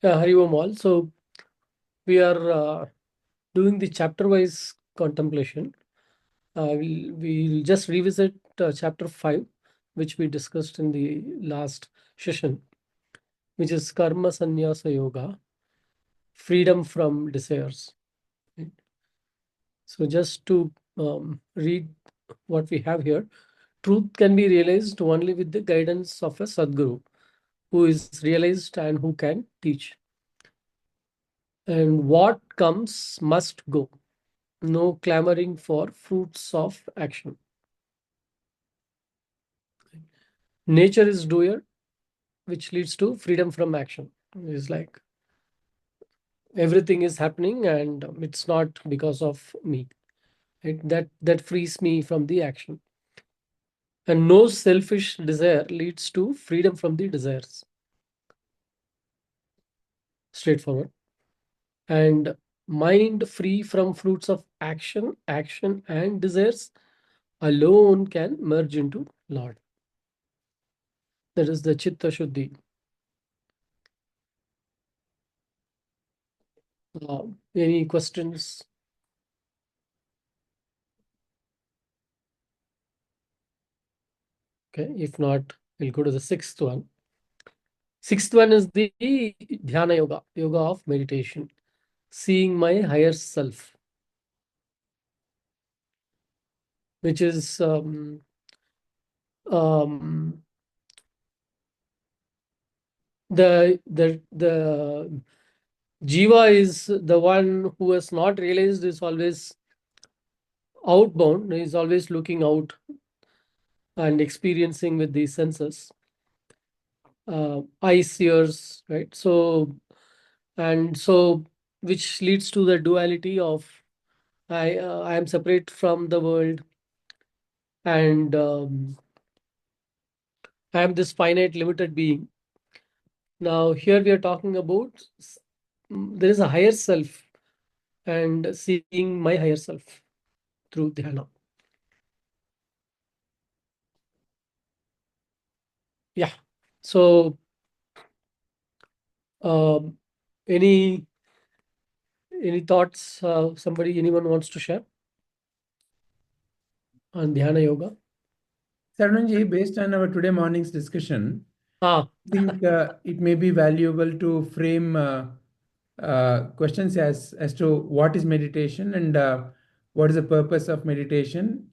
Hari Om all. So we are doing the chapter-wise contemplation. We'll just revisit chapter 5, which we discussed in the last session, which is Karma Sannyasa Yoga, freedom from desires. Right? So just to read what we have here, truth can be realized only with the guidance of a Sadguru, who is realized and who can teach. And what comes must go. No clamoring for fruits of action. Nature is doer, which leads to freedom from action. It's like everything is happening and it's not because of me. Right? That frees me from the action. And no selfish desire leads to freedom from the desires. Straightforward. And mind free from fruits of action and desires alone can merge into Lord. That is the Chitta Shuddhi. Any questions? Okay, if not, we'll go to the sixth one. Sixth one is the Dhyana Yoga, yoga of meditation, seeing my higher self, which is um, the Jiva is the one who has not realized is always outbound, is always looking out and experiencing with the senses, eyes, ears, right? So which leads to the duality of I am separate from the world, and I am this finite limited being. Now here we are talking about there is a higher self and seeing my higher self through dhyana. Yeah. So um, any thoughts? Anyone wants to share on dhyana yoga? Sarvanji, based on our today morning's discussion, Ah, I think it may be valuable to frame questions as to what is meditation and what is the purpose of meditation.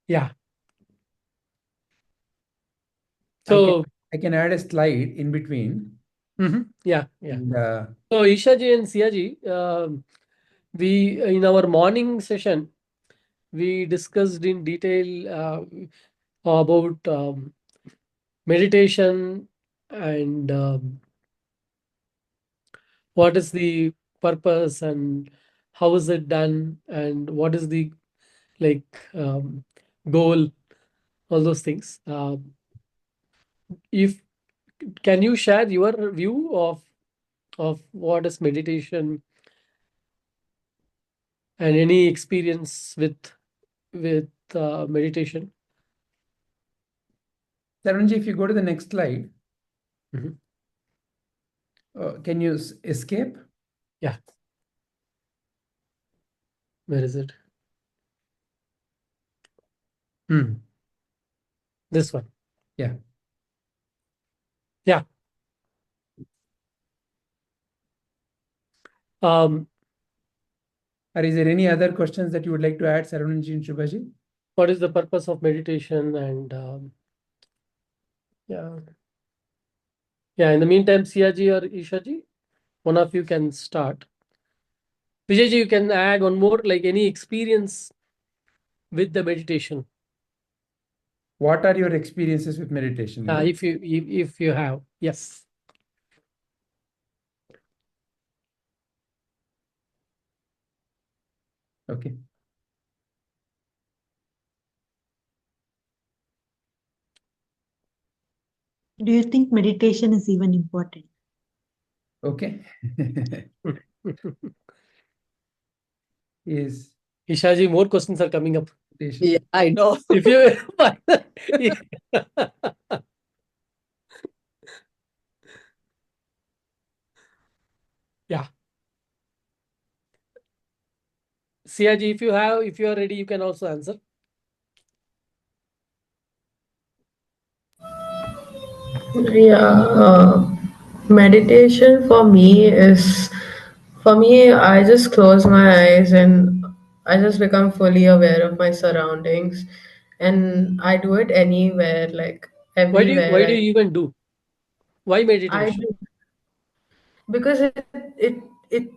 yeah. I can So I can add a slide in between. yeah. And So Ishaji and Siaji, we in our morning session we discussed in detail about meditation and what is the purpose and how is it done and what is the like goal, all those things. If can you share your view of what is meditation and any experience with meditation? Sarvanji, if you go to the next slide, Mhm. can you escape? Yeah, where is it? This one. Yeah. Yeah. Um, Or is there any other questions that you would like to add, Sarvanji and Shubhaji? what is the purpose of meditation? And yeah, yeah. In the meantime, Siaji or Ishaji, one of you can start. Vijayji, you can add one more, like any experience with the meditation. What are your experiences with meditation? Is it? If you have, yes. Okay. Do you think meditation is even important? Okay. Is Ishaji, more questions are coming up. meditation. Yeah, I know. If you Siaji, if you are ready, you can also answer. Yeah, meditation for me, I just close my eyes and I just become fully aware of my surroundings. And I do it anywhere, like Why everywhere. do you even do? Why I meditation? do because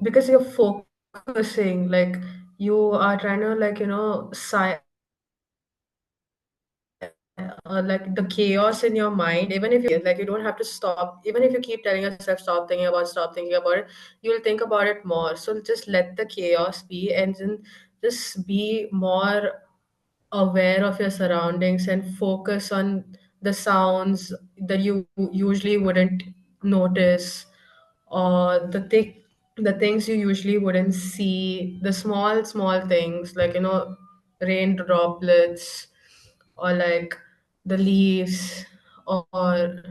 because you're focusing, like you are trying to like like the chaos in your mind, even if you like you don't have to stop, even if you keep telling yourself stop thinking about it, you'll think about it more. So just let the chaos be and then just be more aware of your surroundings and focus on the sounds that you usually wouldn't notice, or the things you usually wouldn't see, the small things like rain droplets, or like the leaves, or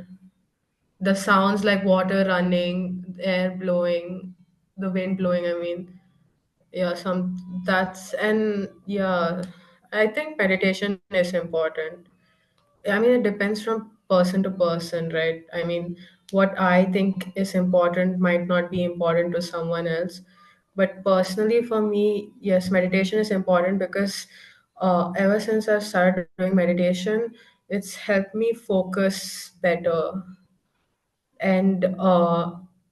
the sounds like water running, air blowing, the wind blowing, I mean. Yeah, that's, and yeah, I think meditation is important. I mean, it depends from person to person, right? I mean, what I think is important might not be important to someone else. But personally, for me, yes, meditation is important because ever since I've started doing meditation, it's helped me focus better. And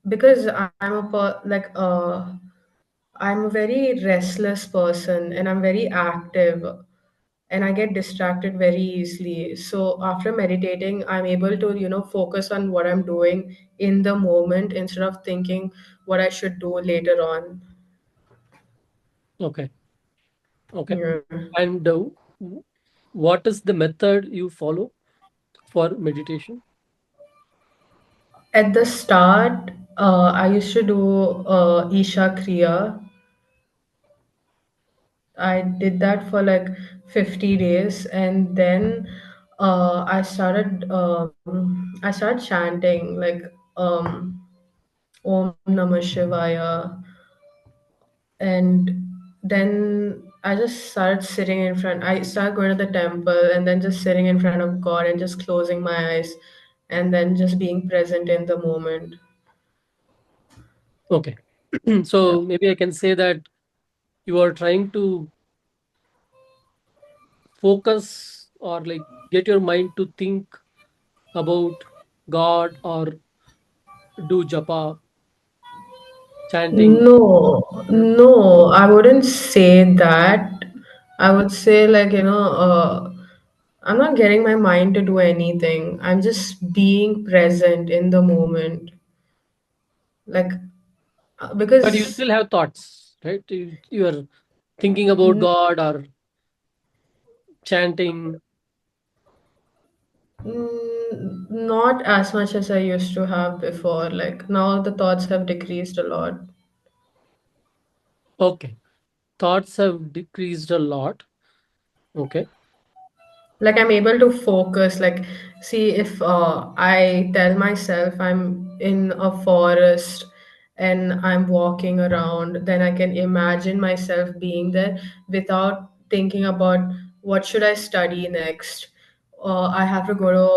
because I'm a very restless person and I'm very active and I get distracted very easily. So after meditating, I'm able to, focus on what I'm doing in the moment instead of thinking what I should do later on. Okay. Okay. Yeah. And what is the method you follow for meditation? At the start, I used to do Isha Kriya. I did that for like 50 days, and then I started chanting like Om Namah Shivaya, and then I just started sitting in front. I started going to the temple and then just sitting in front of God and just closing my eyes and then just being present in the moment. Okay. Yeah. So maybe I can say that you are trying to focus or like get your mind to think about God or do japa, chanting. No, no, I wouldn't say that. I would say, like, I'm not getting my mind to do anything. I'm just being present in the moment. Like, But you because still have thoughts, right? You are thinking about God or chanting. not as much as I used to have before. Like, now the thoughts have decreased a lot. Okay. Thoughts have decreased a lot. Okay. Like I'm able to focus, like see if I tell myself I'm in a forest and I'm walking around, then I can imagine myself being there without thinking about what should I study next. I have to go to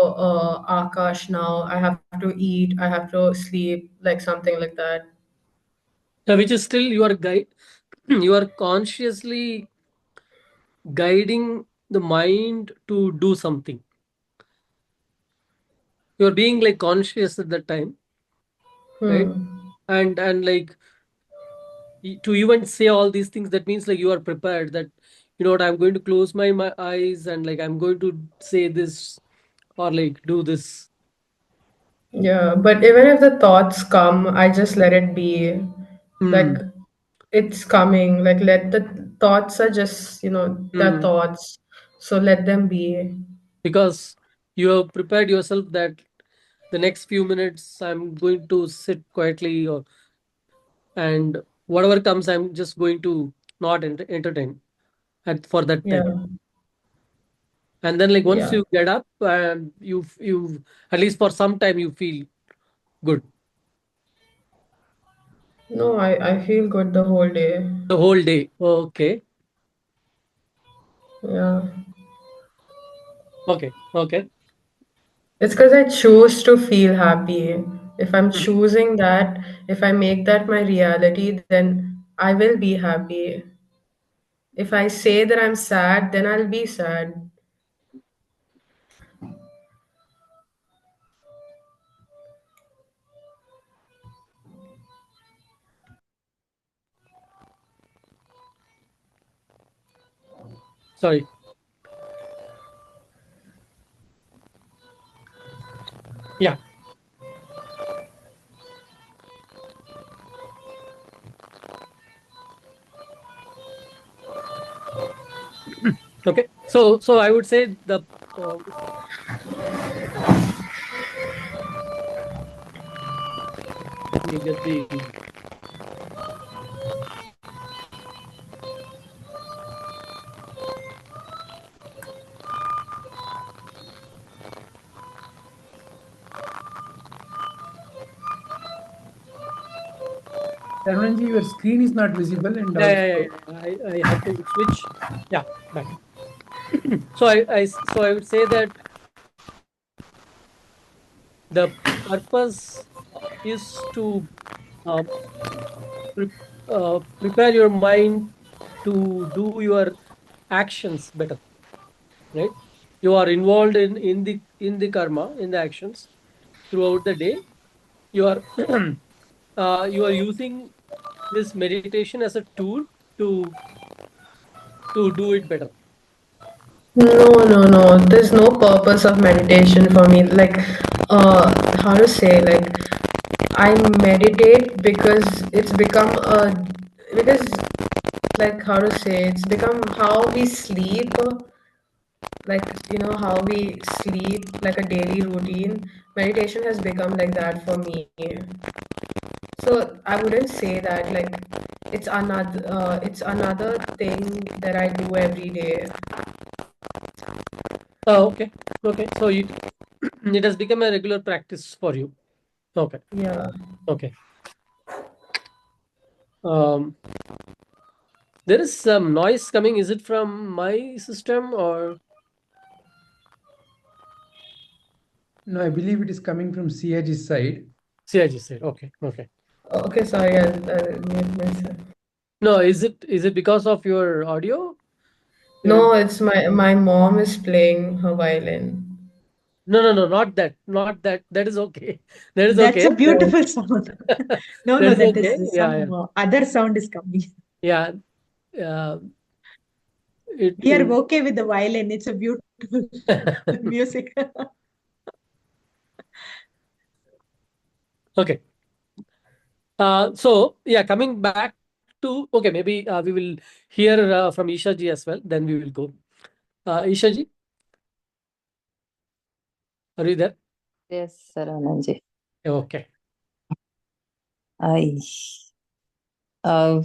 Akash now, I have to eat, I have to sleep, like something like that. Which is still you are guide. You are consciously guiding the mind to do something. You are being like conscious at that time, right? Hmm. And like to even say all these things, that means like you are prepared that you know what, I'm going to close my eyes and like I'm going to say this or like do this. Yeah, but even if the thoughts come, I just let it be. Like Hmm. it's coming. Like let the thoughts are just, the Hmm. thoughts. So let them be. Because you have prepared yourself that the next few minutes I'm going to sit quietly or and whatever comes I'm just going to not entertain at for that time. Yeah. And then like once Yeah. you get up and you at least for some time you feel good No, I feel good the whole day. the whole day. Okay. Yeah. Okay. Okay. It's because I choose to feel happy. If I'm Mhm. choosing that, if I make that my reality, then I will be happy. If I say that I'm sad, then I'll be sad. Sorry. Yeah. Okay. So I would say uh, let me get the Sarvanji, your screen is not visible, and also I had to switch. Yeah, back. So I would say that the purpose is to uh, pre prepare your mind to do your actions better, right? You are involved in the karma, in the actions throughout the day. You are you are using this meditation as a tool to do it better. No, no, no. There's no purpose of meditation for me. Like, how to say, like, I meditate because it's become because, like, how to say, it's become how we sleep, like, how we sleep, like a daily routine. Meditation has become like that for me. So I wouldn't say that, like, it's another thing that I do every day. Okay, okay. So it has become a regular practice for you. Okay, Yeah. okay. Um, there is some noise coming. Is it from my system or no, I believe it is coming from CIG's side. CIG side? Okay, okay. Okay, sorry, I'll mute myself. No, is it because of your audio? No, You're it's my mom is playing her violin. no, not that, not that. That is okay. That is That's okay. a beautiful sound. No, That no, is that okay. is Yeah, some other sound is coming. yeah, yeah. It We are is okay with the violin. It's a beautiful music. okay. So yeah, coming back to okay, maybe we will hear from Isha ji as well. Then we will go. Isha ji, are you there? Yes, Sarananji. Okay. I uh,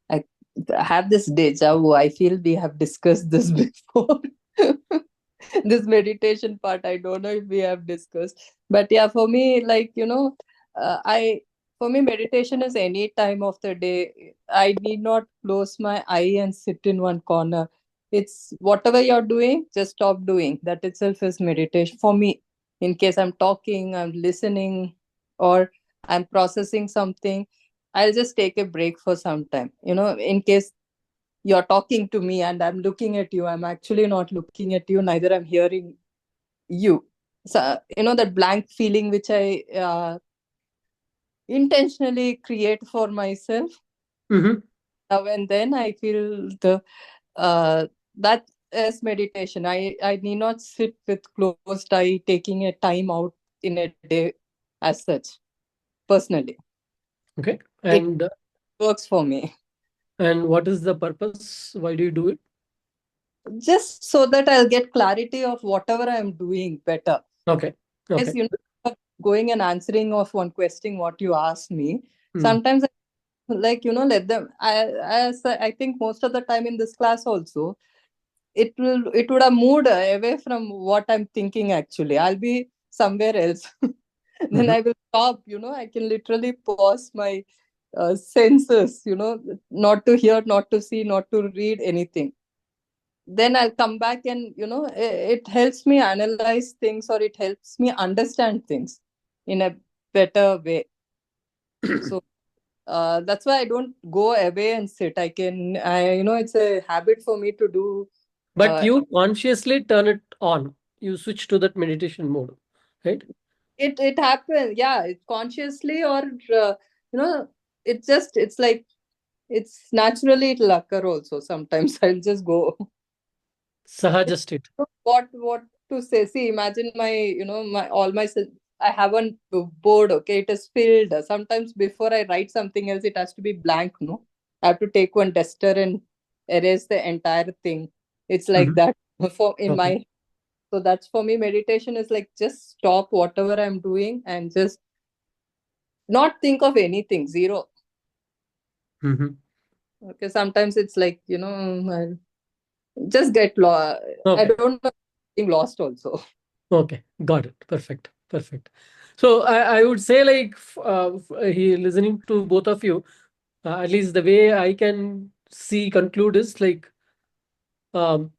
I have this deja vu. I feel we have discussed this before. This meditation part, I don't know if we have discussed, but yeah, for me, like I for me, meditation is any time of the day. I need not close my eye and sit in one corner. It's whatever you're doing, just stop doing. That itself is meditation for me. In case I'm talking, I'm listening, or I'm processing something, I'll just take a break for some time. In case you're talking to me and I'm looking at you, I'm actually not looking at you, neither I'm hearing you. So, that blank feeling which I intentionally create for myself. Mm-hmm. Now and then I feel that is meditation. I need not sit with closed eye, taking a time out in a day as such, personally. Okay. It works for me. And what is the purpose? Why do you do it? Just so that I'll get clarity of whatever I'm doing better. Okay. Yes, Okay. going and answering of one question what you asked me. Mm. Sometimes, let them. I think most of the time in this class also, it would have moved away from what I'm thinking. Actually, I'll be somewhere else. Then Mhm. I will stop. I can literally pause my senses. Not to hear, not to see, not to read anything. then I'll come back and, it helps me analyze things, or it helps me understand things in a better way. So that's why I don't go away and sit. It's a habit for me to do. But Uh, you consciously turn it on. You switch to that meditation mode, right? it happens, yeah, consciously, or you know, it's like, it's naturally, it'll occur also. Sometimes I'll just go. Sahaja state. What to say? See, imagine my, my all my I have one board. Okay, it is filled. Sometimes before I write something else, it has to be blank. No, I have to take one duster and erase the entire thing. It's like Mhm. that for in Okay. my. So that's for me. Meditation is like, just stop whatever I'm doing and just not think of anything. Zero. Mhm. Okay. Sometimes it's like, I just get lost. I Okay. don't know, getting lost also. Okay. Got it. Perfect. Perfect. So I would say, like, he listening to both of you, at least the way I can see conclude is like, um,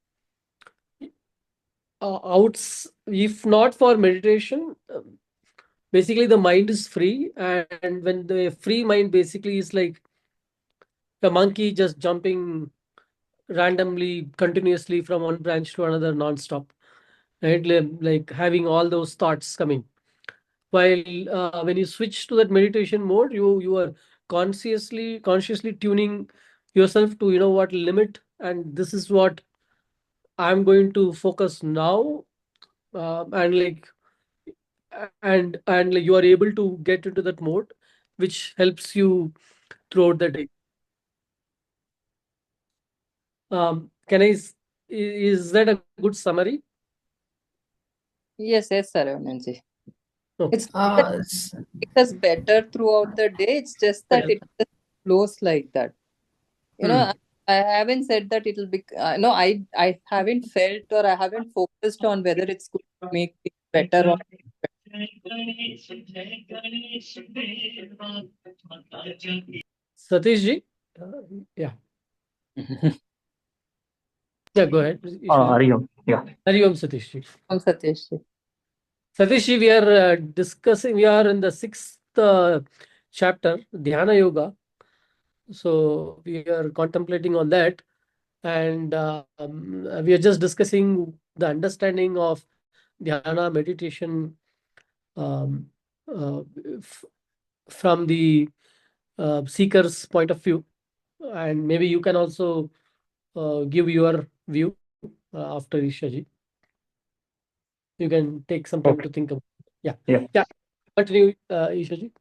outs if not for meditation, basically the mind is free, and when the free mind basically is like a monkey just jumping randomly continuously from one branch to another non-stop, right? Like having all those thoughts coming, while when you switch to that meditation mode, you are consciously tuning yourself to, what limit, and this is what I'm going to focus now. And like and like you are able to get into that mode, which helps you throughout the day. Can is that a good summary? Yes, Sarananji. Okay. It's not that Uh, it is better throughout the day. It's just that Better. it just flows like that. You know, Hmm. I haven't said that it'll be. No, I haven't felt, or I haven't focused on whether it's going to make it better or. Satish ji? Yeah. Yeah, go ahead. Ishiji. Hariom. Yeah. Hari Om, Satish ji. Satish. Satish ji, we are we are in the sixth chapter, Dhyana Yoga. So we are contemplating on that. And we are just discussing the understanding of Dhyana meditation, um, uh, f- from the seeker's point of view. And maybe you can also give your view after Ishaji. You can take some time Okay. to think about it. Yeah. Yeah. Yeah. Continue, Ishaji.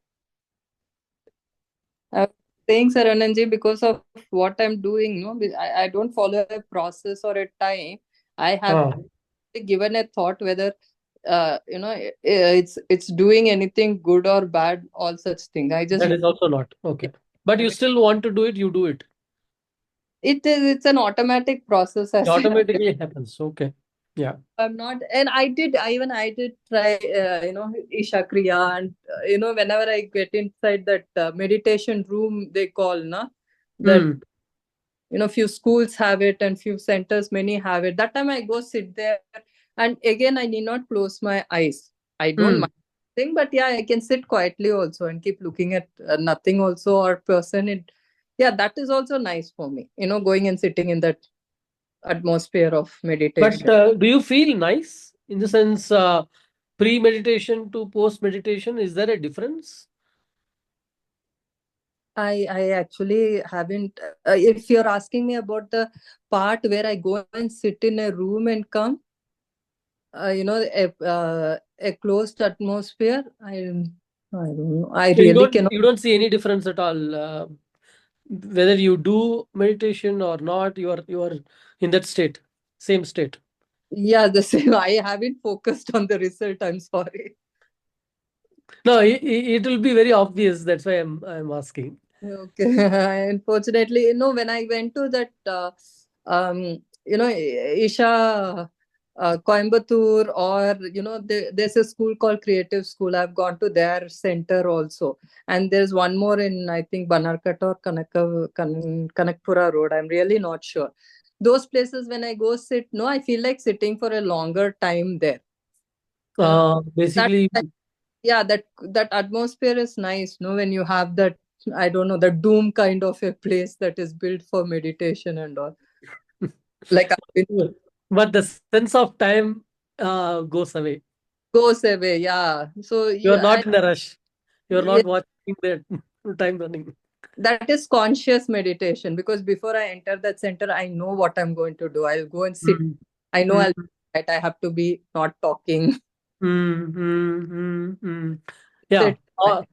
I'm saying, Sarananji, because of what I'm doing, no, I don't follow a process or a time. I have Ah, given a thought whether it's doing anything good or bad, all such thing. I just that is also not okay. But you still want to do it, you do it. it's an automatic process. It As automatically happens. Okay. Yeah. I'm not, and I did try, Isha Kriya, and whenever I get inside that meditation room, they call, na, that, Hmm. few schools have it and few centers, many have it. That time I go sit there, and again I need not close my eyes. I don't Hmm. mind thing, but yeah, I can sit quietly also and keep looking at nothing also, or person. Yeah, that is also nice for me. Going and sitting in that atmosphere of But meditation. do you feel nice in the sense, pre-meditation to post-meditation? Is there a difference? I actually haven't. If you're asking me about the part where I go and sit in a room and come, a closed atmosphere, I don't know. I So you really don't cannot. you don't see any difference at all, whether you do meditation or not. You are in that state, same state. Yeah, the same. I haven't focused on the result. I'm sorry. No, it will be very obvious. That's why I'm asking. Okay. Unfortunately, when I went to that, Isha, Coimbatore, or, there's a school called Creative School. I've gone to their center also. And there's one more in, I think, Banarkata or Kanakpura Road. I'm really not sure. those places when I go sit, no, I feel like sitting for a longer time there. Basically, Yeah, that atmosphere is nice, no, when you have that, I don't know, the doom kind of a place that is built for meditation and all. Like but the sense of time goes away. goes away, yeah. So You are not in a rush. You are yeah, not watching the time running. that is conscious meditation, because before I enter that center, I know what I'm going to do. I'll go and sit. Mm. I know Mm. I have to be not talking. Yeah, Sit.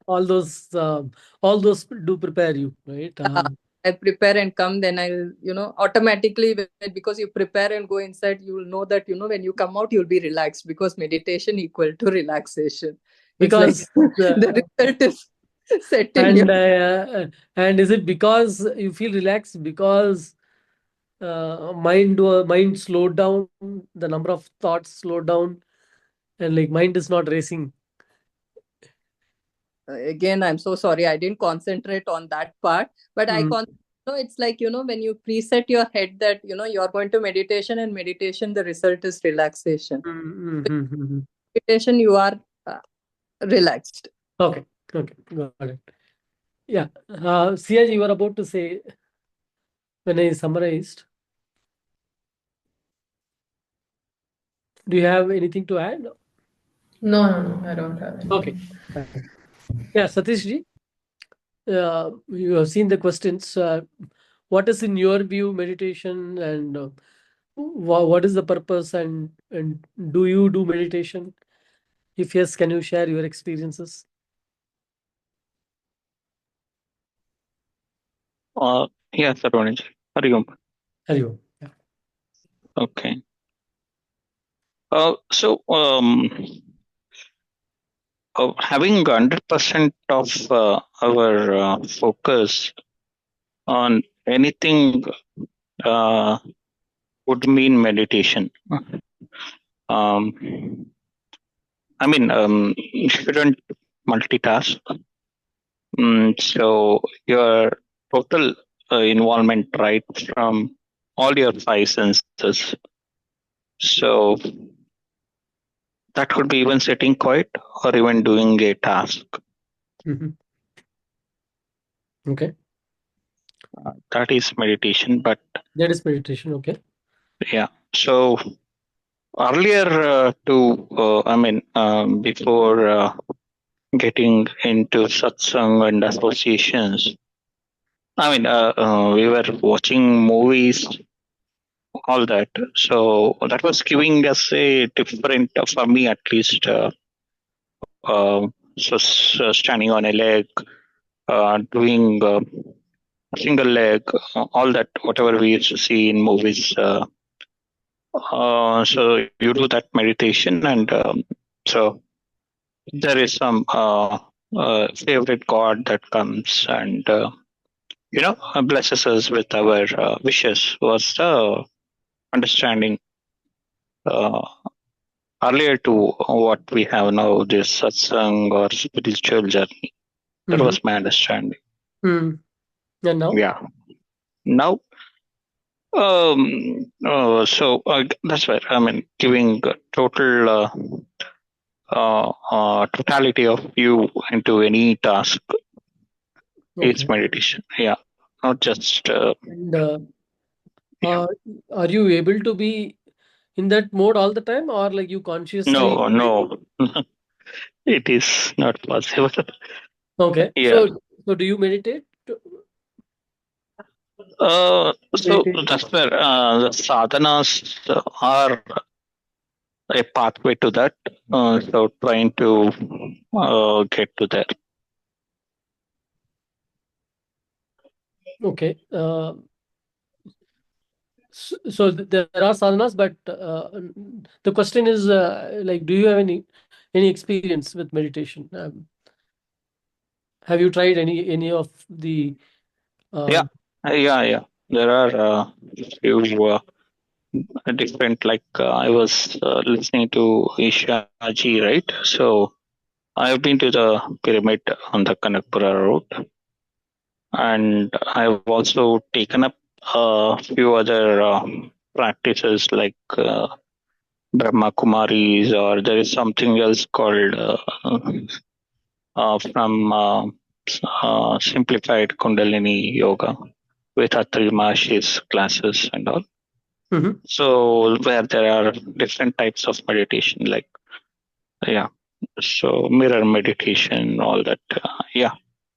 all those do prepare you, right? I prepare and come, then I'll, automatically, because you prepare and go inside, you will know that, when you come out, you'll be relaxed, because meditation equal to relaxation. It's like Because the result is set in and your. and is it because you feel relaxed because mind slowed down, the number of thoughts slowed down, and like mind is not racing. Again, I'm so sorry, I didn't concentrate on that part, but it's like, when you preset your head that, you're going to meditation, and meditation, the result is relaxation. Meditation, you are relaxed. Okay, got it. Yeah, Siaj, you were about to say when I summarized. Do you have anything to add? No, I don't have anything. Okay, fine. Yeah, Satish ji, you have seen the questions. What is in your view meditation, and what is the purpose, and do you do meditation? If yes, can you share your experiences? Yes, Arunaj. Hari Om. Hari Om. Yeah. Okay. So, having 100% of our focus on anything would mean meditation. You shouldn't multitask. So your total involvement, right, from all your five senses. So that could be even sitting quiet or even doing a task. Okay. That is meditation, but That is meditation. Okay. yeah. So earlier before getting into satsang and associations, we were watching movies, all that. So that was giving us a different, for me at least, standing on a leg, doing a single leg, all that, whatever we used to see in movies. So you do that meditation, and so there is some favorite god that comes and blesses us with our wishes. Was the understanding uh, earlier to what we have now, this satsang or spiritual journey. That was my understanding. And now? Yeah. Now, that's where giving total totality of you into any task is meditation. Yeah, not just. And are you able to be in that mode all the time, or like you consciously? No, it is not possible. Okay. Yeah. So do you meditate? So that's where the sadhanas are a pathway to that. So trying to get to that. Okay. So there are sadhanas, but the question is like, do you have any experience with meditation? Have you tried any of the? Yeah. There are few different. Like I was listening to Ishaji, right? So I've been to the pyramid on the Kanakpura road, and I've also taken up few other practices like Brahma Kumaris, or there is something else called from Simplified Kundalini Yoga with Atri Mahashi's classes and all. Mhm. So where there are different types of meditation, like so mirror meditation, all that.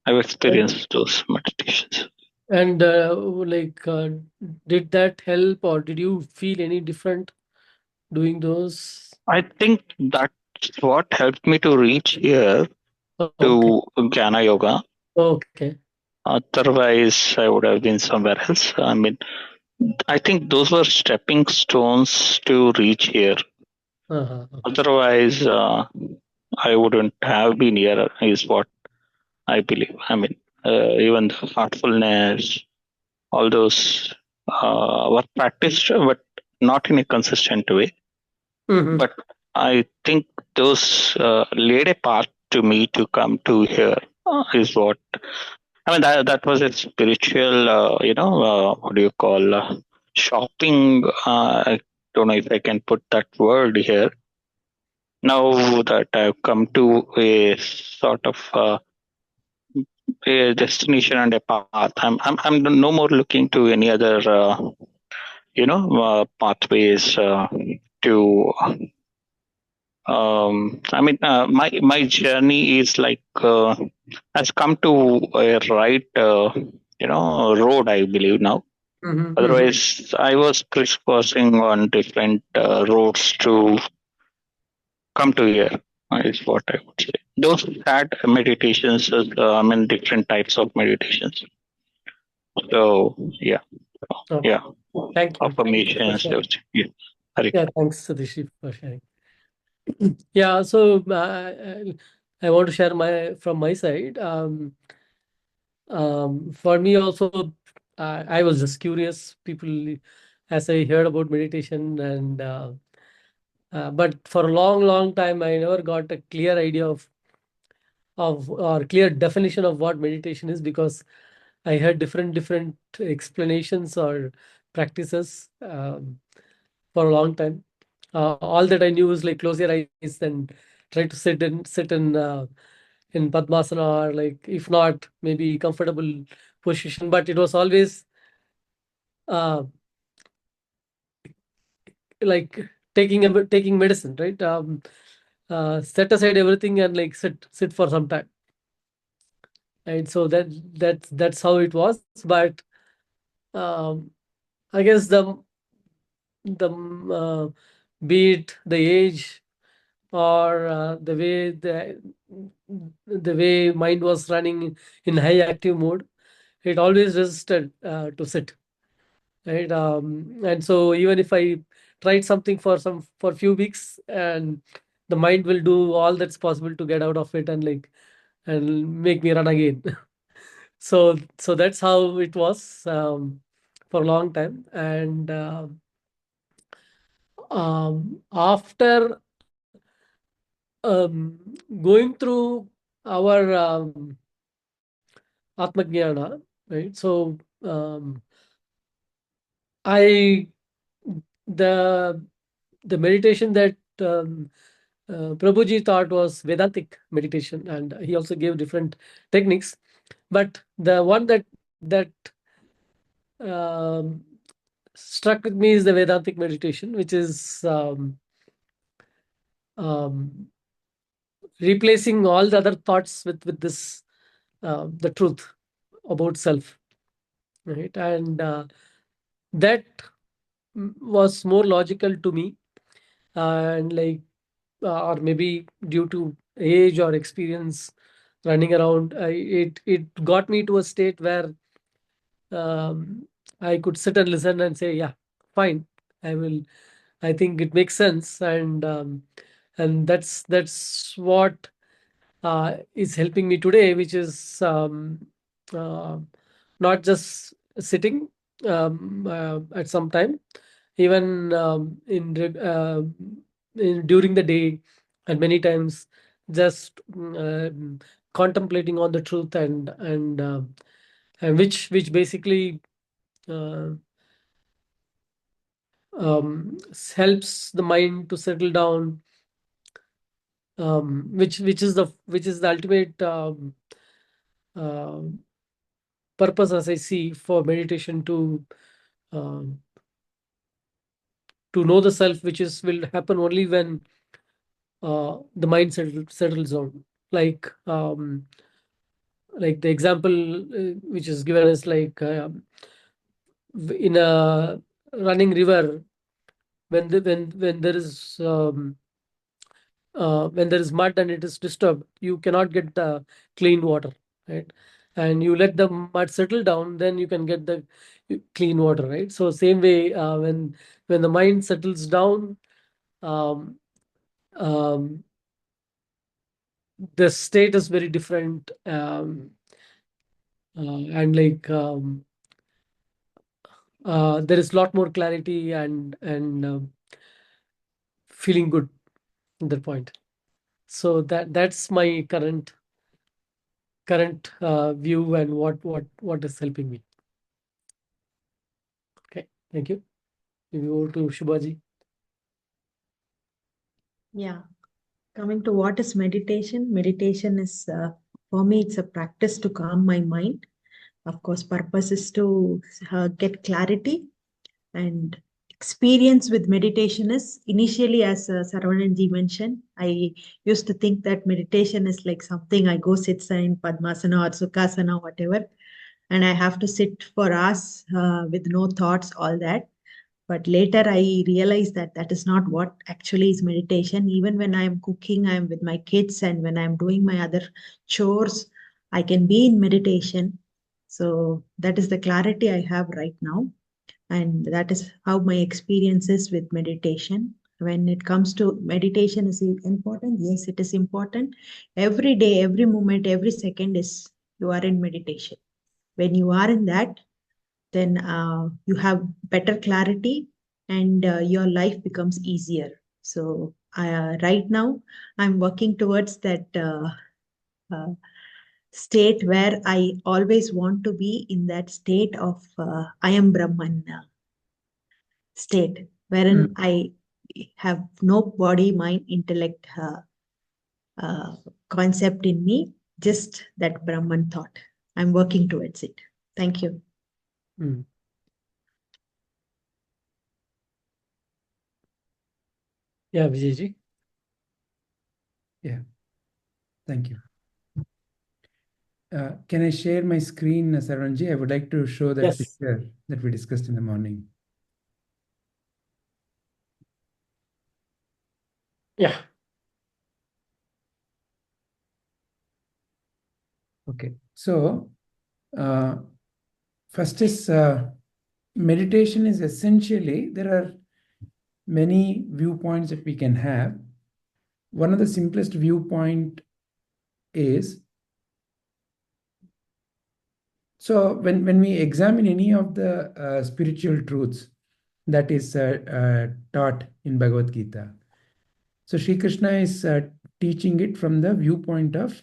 I've experienced those meditations. And did that help, or did you feel any different doing those? I think that's what helped me to reach here Okay. to Jnana Yoga. Okay. Otherwise, I would have been somewhere else. I mean, I think those were stepping stones to reach here. Uh-huh. Otherwise, I wouldn't have been here, is what I believe. I mean, even the heartfulness, all those were practiced, but not in a consistent way. Mhm. But I think those laid a path to me to come to here, is what I mean. That was a spiritual, what do you call, shopping? I don't know if I can put that word here. Now that I've come to a sort of a destination and a path, I'm no more looking to any other, pathways to. My journey is like has come to a right, road, I believe now. Mhm. Otherwise, I was crisscrossing on different roads to come to here. Is what I would say. Those had meditations, different types of meditations. So Okay. yeah, Thank you. affirmations, everything. Yeah, Hare Yeah, thanks, Satish, for sharing. Yeah, so I want to share from my side. For me also, I was just curious. People, as I heard about meditation, and but for a long, long time, I never got a clear idea of or clear definition of what meditation is, because I heard different explanations or practices for a long time. All that I knew was like close your eyes and try to sit in Padmasana, or like if not maybe comfortable position. But it was always uh, like taking medicine, right? Set aside everything and like sit for some time. Right. So that's how it was. But um, I guess the be it the age, or the way mind was running in high active mode, it always resisted to sit, right? And so even if I tried something for few weeks, and the mind will do all that's possible to get out of it, and like and make me run again. So that's how it was for a long time. And after going through our Atmajnana, right? So I the the meditation that Prabhuji taught was Vedantic meditation, and he also gave different techniques. But the one that um, struck with me is the Vedantic meditation, which is um, replacing all the other thoughts with this the truth about self, right? And that was more logical to me, and like or maybe due to age or experience running around, it got me to a state where um, I could sit and listen and say, yeah, fine, I will. I think it makes sense, and that's what is helping me today, which is uh, not just sitting at some time, even during the day, and many times just contemplating on the truth, and which basically uh, helps the mind to settle down, which is the ultimate uh, purpose, as I see, for meditation, um, to know the self, which is will happen only when the mind settles down. Like the example which is given is like, in a running river, when there is mud and it is disturbed, you cannot get the clean water, right? And you let the mud settle down, then you can get the clean water, right? So same way, when the mind settles down, um, um, the state is very different, and like, there is a lot more clarity and feeling good at that point. So that's my current view, and what is helping me. Okay, thank you. We go to Shubhaji. Yeah. Coming to what is meditation? Meditation is, for me, it's a practice to calm my mind. Of course, purpose is to get clarity, and experience with meditation is initially, as Saravanan mentioned, I used to think that meditation is like something I go sit in Padmasana or Sukhasana, whatever, and I have to sit for hours with no thoughts, all that. But later I realized that that is not what actually is meditation. Even when I'm cooking, I'm with my kids, and when I'm doing my other chores, I can be in meditation. So that is the clarity I have right now. And that is how my experience is with meditation. When it comes to meditation, is it important? Yes, it is important. Every day, every moment, every second is you are in meditation. When you are in that, then you have better clarity, and your life becomes easier. So right now, I'm working towards that uh, state where I always want to be in that state of I am Brahman state, wherein I have no body, mind, intellect uh, concept in me, just that Brahman thought. I'm working towards it. Thank you. Mm. Yeah, Vijayji. Yeah, thank you. Can I share my screen, Sarvanji? I would like to show that Yes. picture that we discussed in the morning. Yeah. Okay, so first is meditation is essentially, there are many viewpoints that we can have. One of the simplest viewpoint is, so when we examine any of the spiritual truths that is taught in Bhagavad Gita, so Sri Krishna is teaching it from the viewpoint of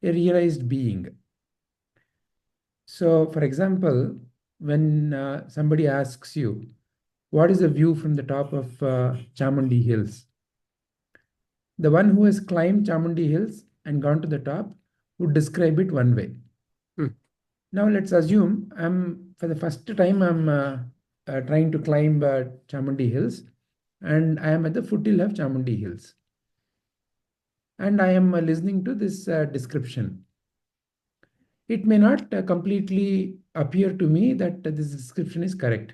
a realized being. So, for example, when somebody asks you, what is the view from the top of Chamundi Hills? The one who has climbed Chamundi Hills and gone to the top would describe it one way. Now let's assume for the first time I'm trying to climb Chamundi Hills, and I am at the foothill of Chamundi Hills, and I am listening to this description. It may not completely appear to me that this description is correct.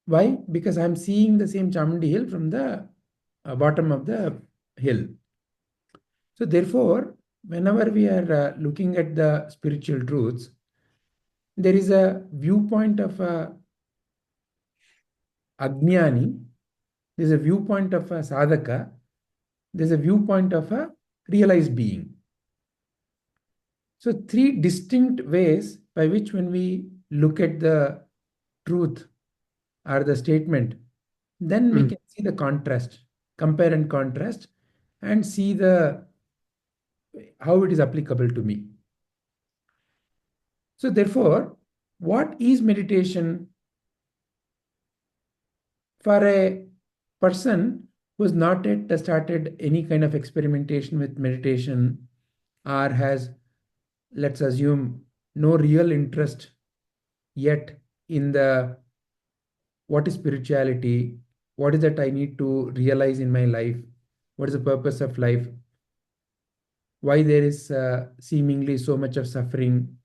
Why? Because I'm seeing the same Chamundi Hill from the bottom of the hill. So therefore, whenever we are looking at the spiritual truths, there is a viewpoint of a Ajnani, there's a viewpoint of a sadhaka, there's a viewpoint of a realized being. So three distinct ways by which when we look at the truth or the statement, then we can see the contrast, compare and contrast, and see how it is applicable to me. So therefore, what is meditation for a person who's not yet started any kind of experimentation with meditation, or has, let's assume, no real interest yet in the what is spirituality, what is that I need to realize in my life, what is the purpose of life, why there is seemingly so much of suffering,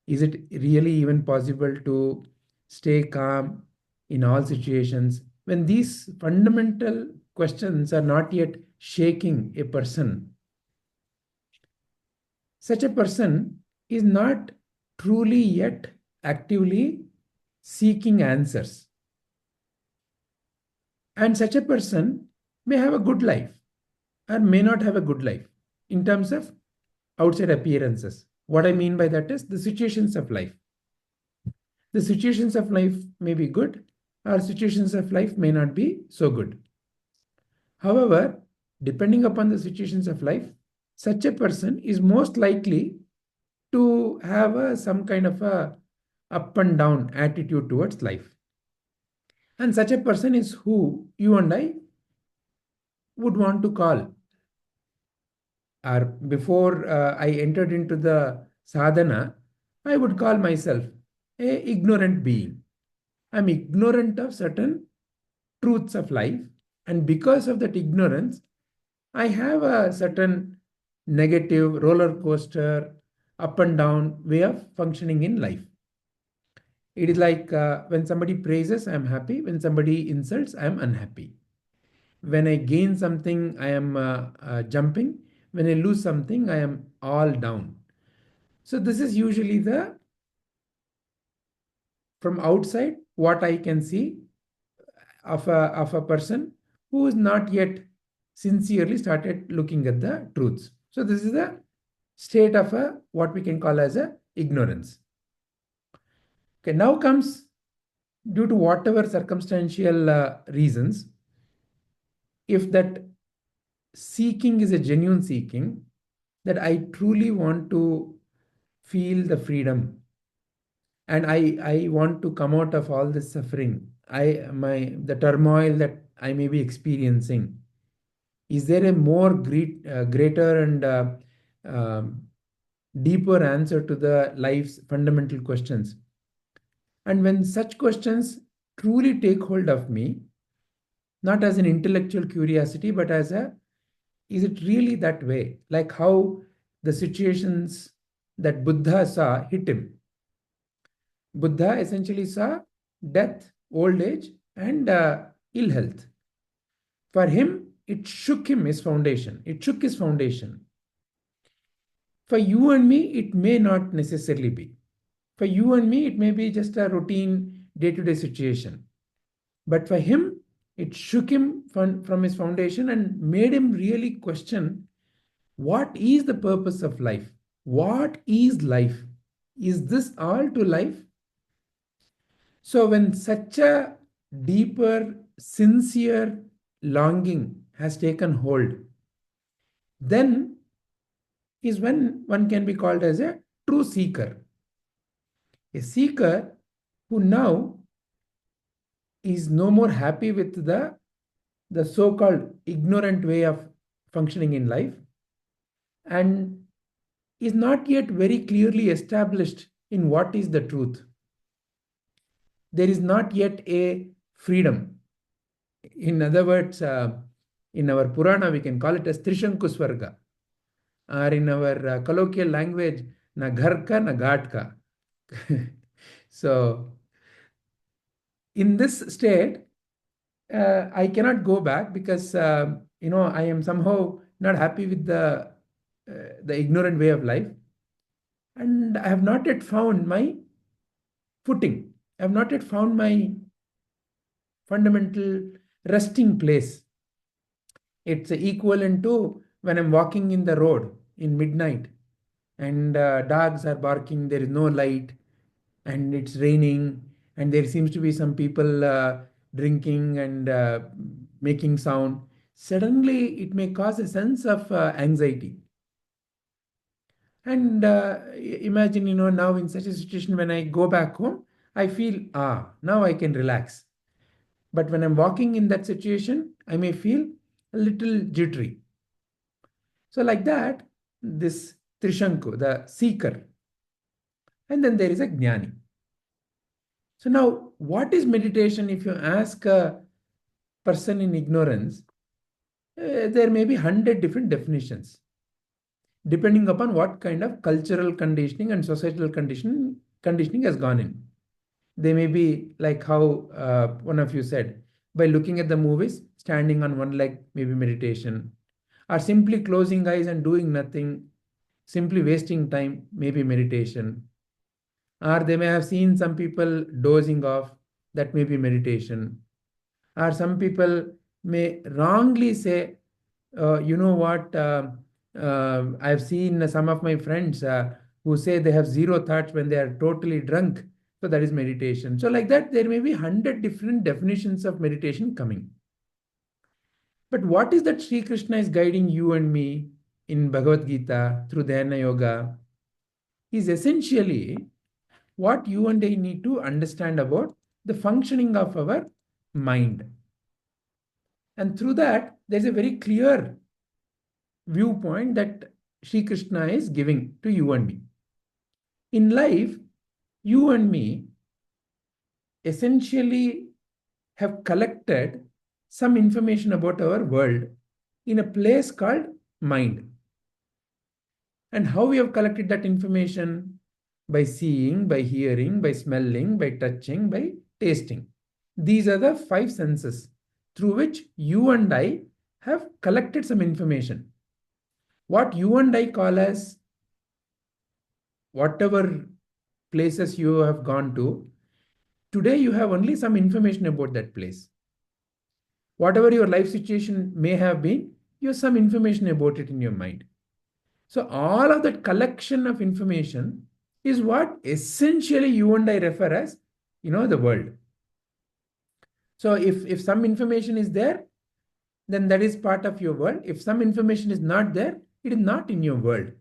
is it really even possible to stay calm in all situations? When these fundamental questions are not yet shaking a person, such a person is not truly yet actively seeking answers. And such a person may have a good life or may not have a good life in terms of outside appearances. What I mean by that is the situations of life. The situations of life may be good, or situations of life may not be so good. However, depending upon the situations of life, such a person is most likely to have some kind of a up and down attitude towards life. And such a person is who you and I would want to call, or before I entered into the sadhana, I would call myself a ignorant being. I'm ignorant of certain truths of life, and because of that ignorance, I have a certain negative roller coaster, up and down way of functioning in life. It is like when somebody praises, I'm happy. When somebody insults, I'm unhappy. When I gain something, I am jumping. When I lose something, I am all down. So this is usually the, from outside, what I can see of a person who is not yet sincerely started looking at the truths. So this is the state of a what we can call as a ignorance. Okay, now comes, due to whatever circumstantial reasons, if that seeking is a genuine seeking, that I truly want to feel the freedom, and I want to come out of all this suffering, the turmoil that I may be experiencing. Is there a more greater and deeper answer to the life's fundamental questions? And when such questions truly take hold of me, not as an intellectual curiosity, but as a, is it really that way? Like how the situations that Buddha saw hit him. Buddha essentially saw death, old age, and ill health. For him, it shook him his foundation. It shook his foundation. For you and me, it may not necessarily be. For you and me, it may be just a routine day-to-day situation. But for him, it shook him from his foundation and made him really question, what is the purpose of life? What is life? Is this all to life? So when such a deeper, sincere longing has taken hold, then is when one can be called as a true seeker. A seeker who now is no more happy with the so-called ignorant way of functioning in life, and is not yet very clearly established in what is the truth. There is not yet a freedom. In other words, in our Purana, we can call it as Trishankusvarga, or in our colloquial language, na ghar ka, na ghat ka. So, in this state, I cannot go back because I am somehow not happy with the ignorant way of life, and I have not yet found my footing. I have not yet found my fundamental resting place. It's equivalent to when I'm walking in the road in midnight, and dogs are barking. There is no light, and it's raining, and there seems to be some people drinking and making sound. Suddenly it may cause a sense of anxiety. And imagine, now in such a situation, when I go back home, I feel, now I can relax. But when I'm walking in that situation, I may feel a little jittery. So like that, this Trishanku, the seeker, and then there is a Jnani. So now, what is meditation? If you ask a person in ignorance, there may be 100 different definitions, depending upon what kind of cultural conditioning and societal conditioning has gone in. They may be like how one of you said, by looking at the movies, standing on one leg, maybe meditation, or simply closing eyes and doing nothing, simply wasting time, maybe meditation. Or they may have seen some people dozing off, that may be meditation. Or some people may wrongly say, you know what, I've seen some of my friends who say they have zero thoughts when they are totally drunk. So that is meditation. So like that, there may be 100 different definitions of meditation coming. But what is that Sri Krishna is guiding you and me in Bhagavad Gita through Dhyana Yoga is essentially what you and I need to understand about the functioning of our mind. And through that, there's a very clear viewpoint that Sri Krishna is giving to you and me. In life, you and me essentially have collected some information about our world in a place called mind. And how we have collected that information? By seeing, by hearing, by smelling, by touching, by tasting. These are the 5 senses through which you and I have collected some information. What you and I call as whatever places you have gone to, today you have only some information about that place. Whatever your life situation may have been, you have some information about it in your mind. So all of that collection of information is what essentially you and I refer as, the world. So if some information is there, then that is part of your world. If some information is not there, it is not in your world.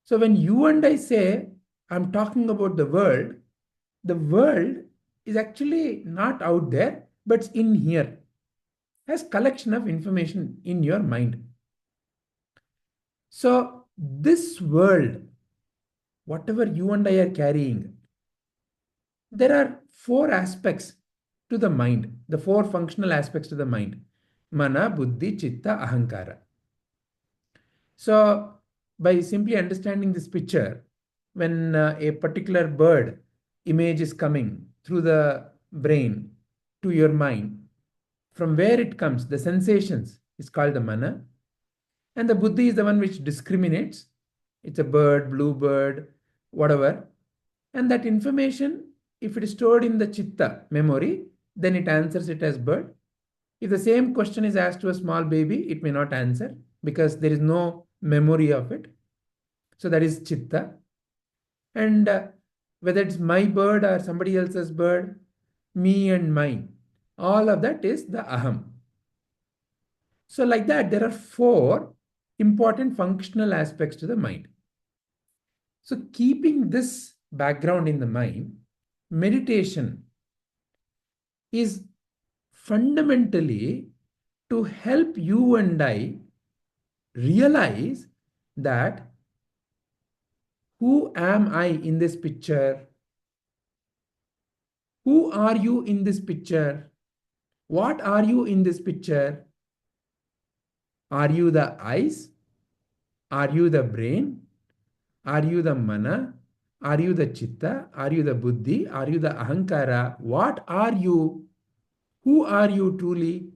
So when you and I say, I'm talking about the world is actually not out there, but it's in here, as collection of information in your mind. So this world, whatever you and I are carrying, there are 4 aspects to the mind, the 4 functional aspects to the mind: mana, buddhi, chitta, ahankara. So by simply understanding this picture, when a particular bird image is coming through the brain to your mind, from where it comes, the sensations is called the mana, and the buddhi is the one which discriminates. It's a bird, bluebird, whatever. And that information, if it is stored in the chitta memory, then it answers it as bird. If the same question is asked to a small baby, it may not answer because there is no memory of it. So that is chitta. And whether it's my bird or somebody else's bird, me and mine, all of that is the aham. So like that, there are 4 important functional aspects to the mind. So keeping this background in the mind, meditation is fundamentally to help you and I realize that who am I in this picture? Who are you in this picture? What are you in this picture? Are you the eyes? Are you the brain? Are you the mana? Are you the chitta? Are you the buddhi? Are you the ahankara? What are you? Who are you truly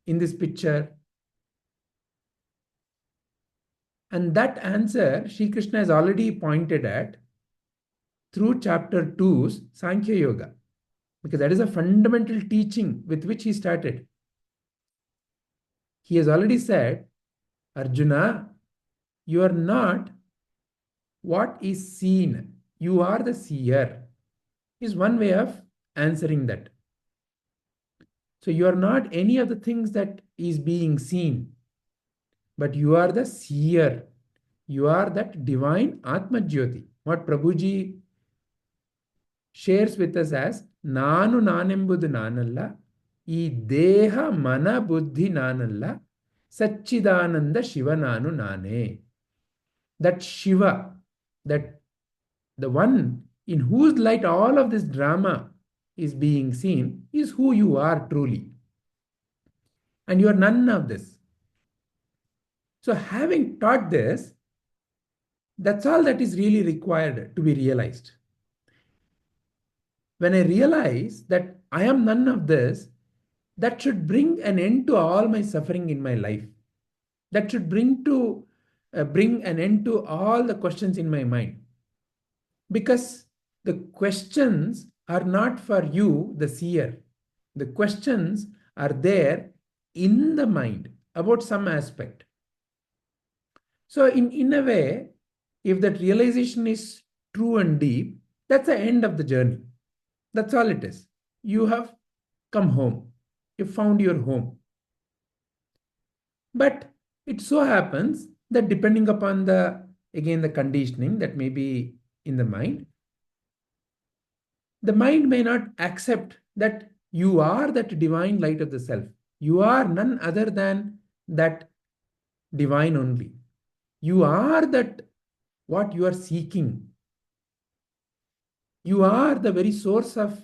in this picture? And that answer Sri Krishna has already pointed at through chapter 2's Sankhya Yoga, because that is a fundamental teaching with which he started. He has already said, Arjuna, you are not what is seen, you are the seer, is one way of answering that. So you are not any of the things that is being seen, but you are the seer. You are that divine Atma Jyoti. What Prabhuji shares with us as Nanu Nanembudu Nanalla, E Deha Mana Buddhi Nanalla, Satchidananda Shiva Nanu Nane. That Shiva, that the one in whose light all of this drama is being seen, is who you are truly. And you are none of this. So, having taught this, that's all that is really required to be realized. When I realize that I am none of this, that should bring an end to all my suffering in my life. That should bring an end to all the questions in my mind. Because the questions are not for you, the seer. The questions are there in the mind about some aspect. So, in a way, if that realization is true and deep, that's the end of the journey. That's all it is. You have come home. You found your home. But it so happens that depending upon the conditioning that may be in the mind may not accept that you are that divine light of the self. You are none other than that divine only. You are that what you are seeking. You are the very source of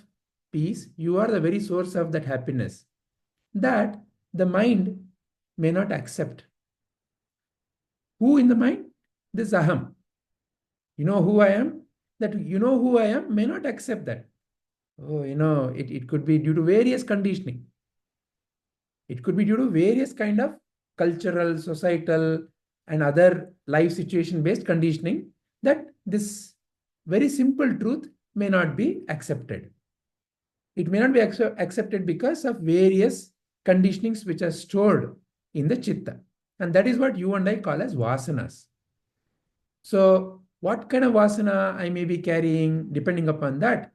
peace. You are the very source of that happiness that the mind may not accept. Who in the mind? This aham. You know who I am? That you know who I am may not accept that. Oh, it could be due to various conditioning. It could be due to various kind of cultural, societal, and other life situation based conditioning that this very simple truth may not be accepted. It may not be accepted because of various conditionings which are stored in the chitta. And that is what you and I call as vasanas. So, what kind of vasana I may be carrying, depending upon that,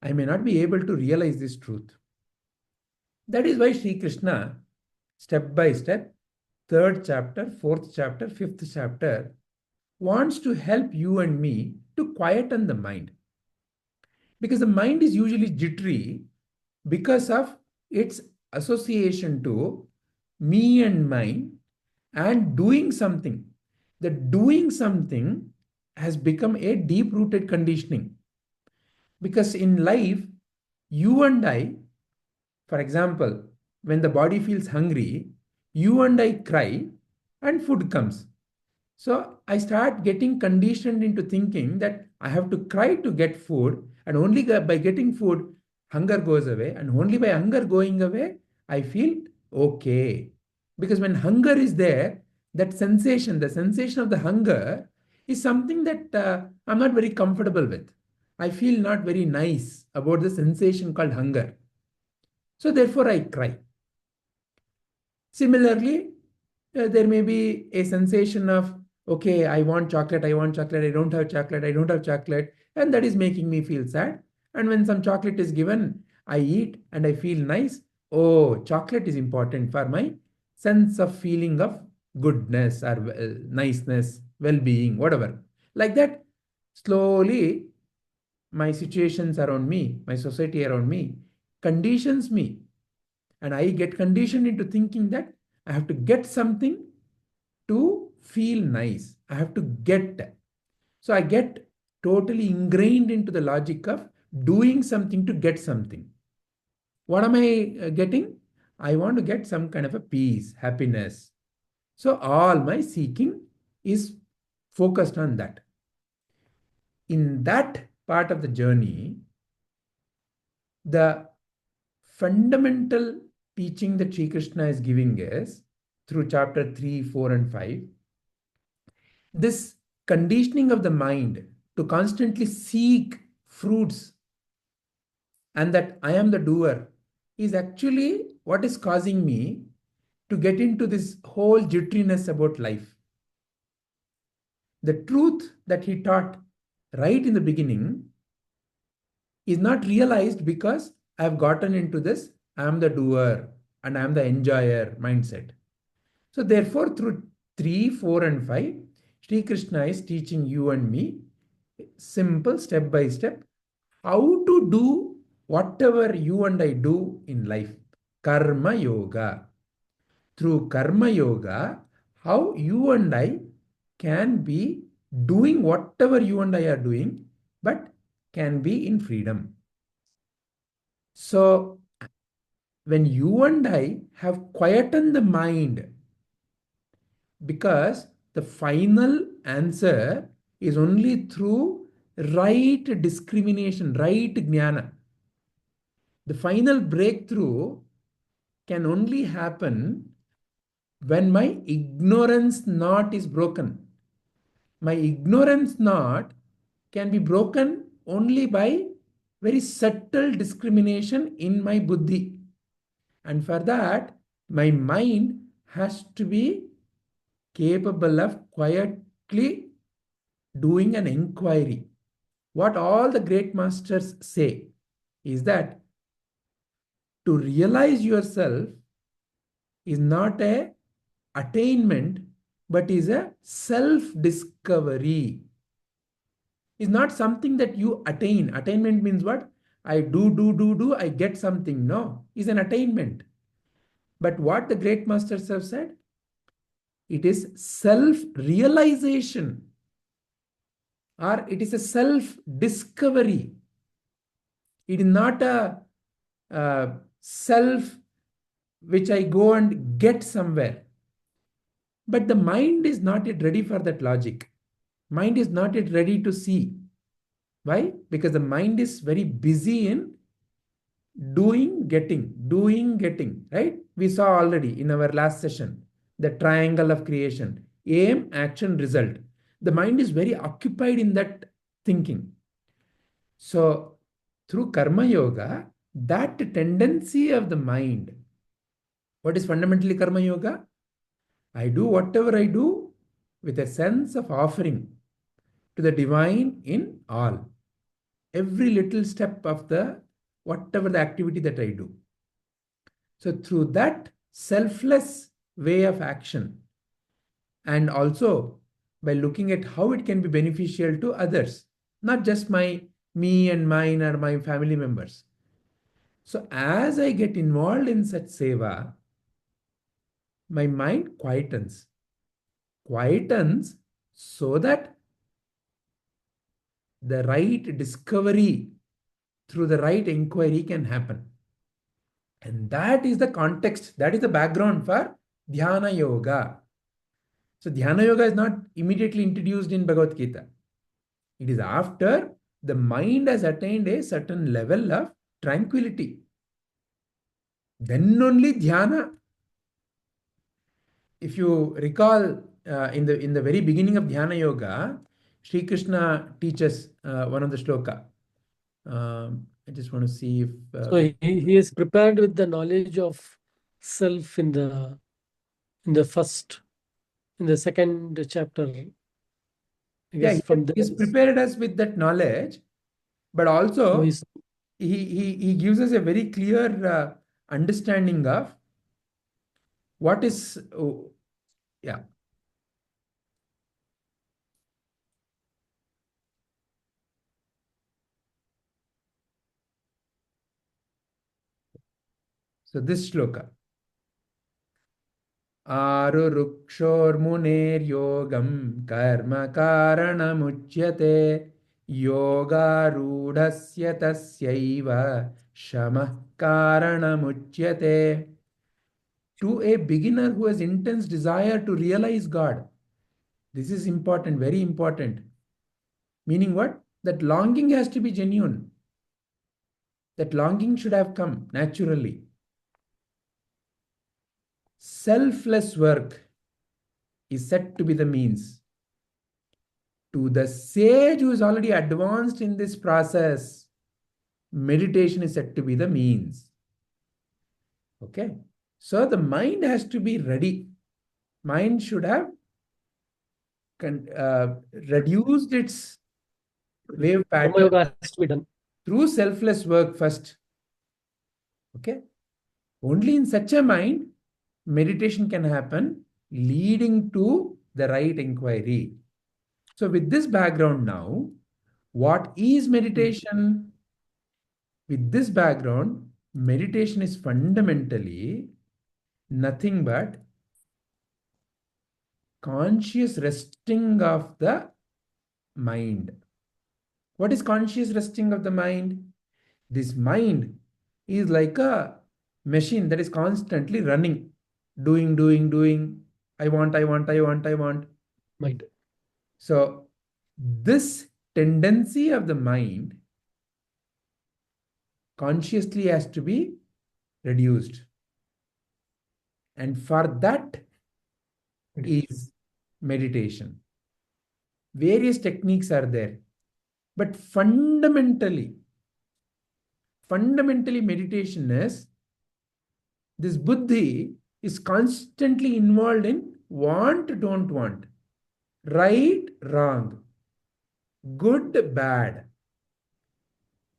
I may not be able to realize this truth. That is why Sri Krishna, step by step, 3rd chapter, 4th chapter, 5th chapter, wants to help you and me to quieten the mind. Because the mind is usually jittery because of its association to me and mine and doing something. The doing something has become a deep rooted conditioning. Because in life, you and I, for example, when the body feels hungry, you and I cry and food comes. So I start getting conditioned into thinking that I have to cry to get food, and only by getting food, hunger goes away, and only by hunger going away, I feel okay. Because when hunger is there, that sensation, the sensation of the hunger, is something that I'm not very comfortable with. I feel not very nice about the sensation called hunger. So therefore, I cry. Similarly, there may be a sensation of, okay, I want chocolate, I don't have chocolate, and that is making me feel sad. And when some chocolate is given, I eat and I feel nice. Oh, chocolate is important for my sense of feeling of goodness or niceness, well being, whatever. Like that, slowly, my situations around me, my society around me, conditions me. And I get conditioned into thinking that I have to get something to feel nice. I have to get. So I get totally ingrained into the logic of doing something to get something. What am I getting? I want to get some kind of a peace, happiness. So all my seeking is focused on that. In that part of the journey, the fundamental teaching that Sri Krishna is giving is through chapter 3, 4, and 5. This conditioning of the mind to constantly seek fruits and that I am the doer is actually what is causing me to get into this whole jitteriness about life. The truth that he taught right in the beginning is not realized because I have gotten into this I am the doer and I am the enjoyer mindset. So therefore, through 3, 4, and 5, Sri Krishna is teaching you and me, simple step by step, how to do whatever you and I do in life. Karma Yoga. Through Karma Yoga, how you and I can be doing whatever you and I are doing, but can be in freedom. So, when you and I have quietened the mind, because the final answer is only through right discrimination, right jnana. The final breakthrough can only happen when my ignorance knot is broken. My ignorance knot can be broken only by very subtle discrimination in my buddhi. And for that, my mind has to be capable of quietly doing an inquiry. What all the great masters say is that to realize yourself is not a attainment, but is a self discovery. Is not something that you attain. Attainment means what? I do, I get something. No, is an attainment. But what the great masters have said, it is self realization, or it is a self discovery. It is not a self which I go and get somewhere. But the mind is not yet ready for that logic. Mind is not yet ready to see. Why? Because the mind is very busy in doing, getting, right? We saw already in our last session the triangle of creation: aim, action, result. The mind is very occupied in that thinking. So, through Karma Yoga, that tendency of the mind, what is fundamentally Karma Yoga? I do whatever I do with a sense of offering to the divine in all. Every little step of the whatever the activity that I do. So through that selfless way of action, and also by looking at how it can be beneficial to others, not just me and mine or my family members. So as I get involved in such seva, my mind quietens so that the right discovery through the right inquiry can happen. And that is the context, that is the background for Dhyana Yoga. So Dhyana Yoga is not immediately introduced in Bhagavad Gita. It is after the mind has attained a certain level of tranquility. Then only Dhyana. If you recall, in the very beginning of Dhyana Yoga, Sri Krishna teaches one of the shloka. I just want to see if So he is prepared with the knowledge of self in the second chapter. I yeah, guess from he's this. prepared us with that knowledge, but So also he's he gives us a very clear understanding of what is yeah. So this shloka. आरुरुक्षोर्मुनेर्योगं कर्म कारणमुच्यते योगारूढस्य तस्यैव शमः कारणमुच्यते. To a beginner who has intense desire to realize God, this is important, very important. Meaning what? That longing has to be genuine. That longing should have come naturally. Selfless work is said to be the means. To the sage who is already advanced in this process, meditation is said to be the means. Okay. So the mind has to be ready. Mind should have reduced its wave Karma pattern Yoga has to be done. through selfless work first. Okay. Only in such a mind, meditation can happen, leading to the right inquiry. So with this background now, what is meditation? With this background, meditation is fundamentally nothing but conscious resting of the mind. What is conscious resting of the mind? This mind is like a machine that is constantly running, doing. I want. Mind. So, this tendency of the mind consciously has to be reduced. And for that is meditation. Various techniques are there. But fundamentally, meditation is this buddhi is constantly involved in want, don't want, right, wrong, good, bad,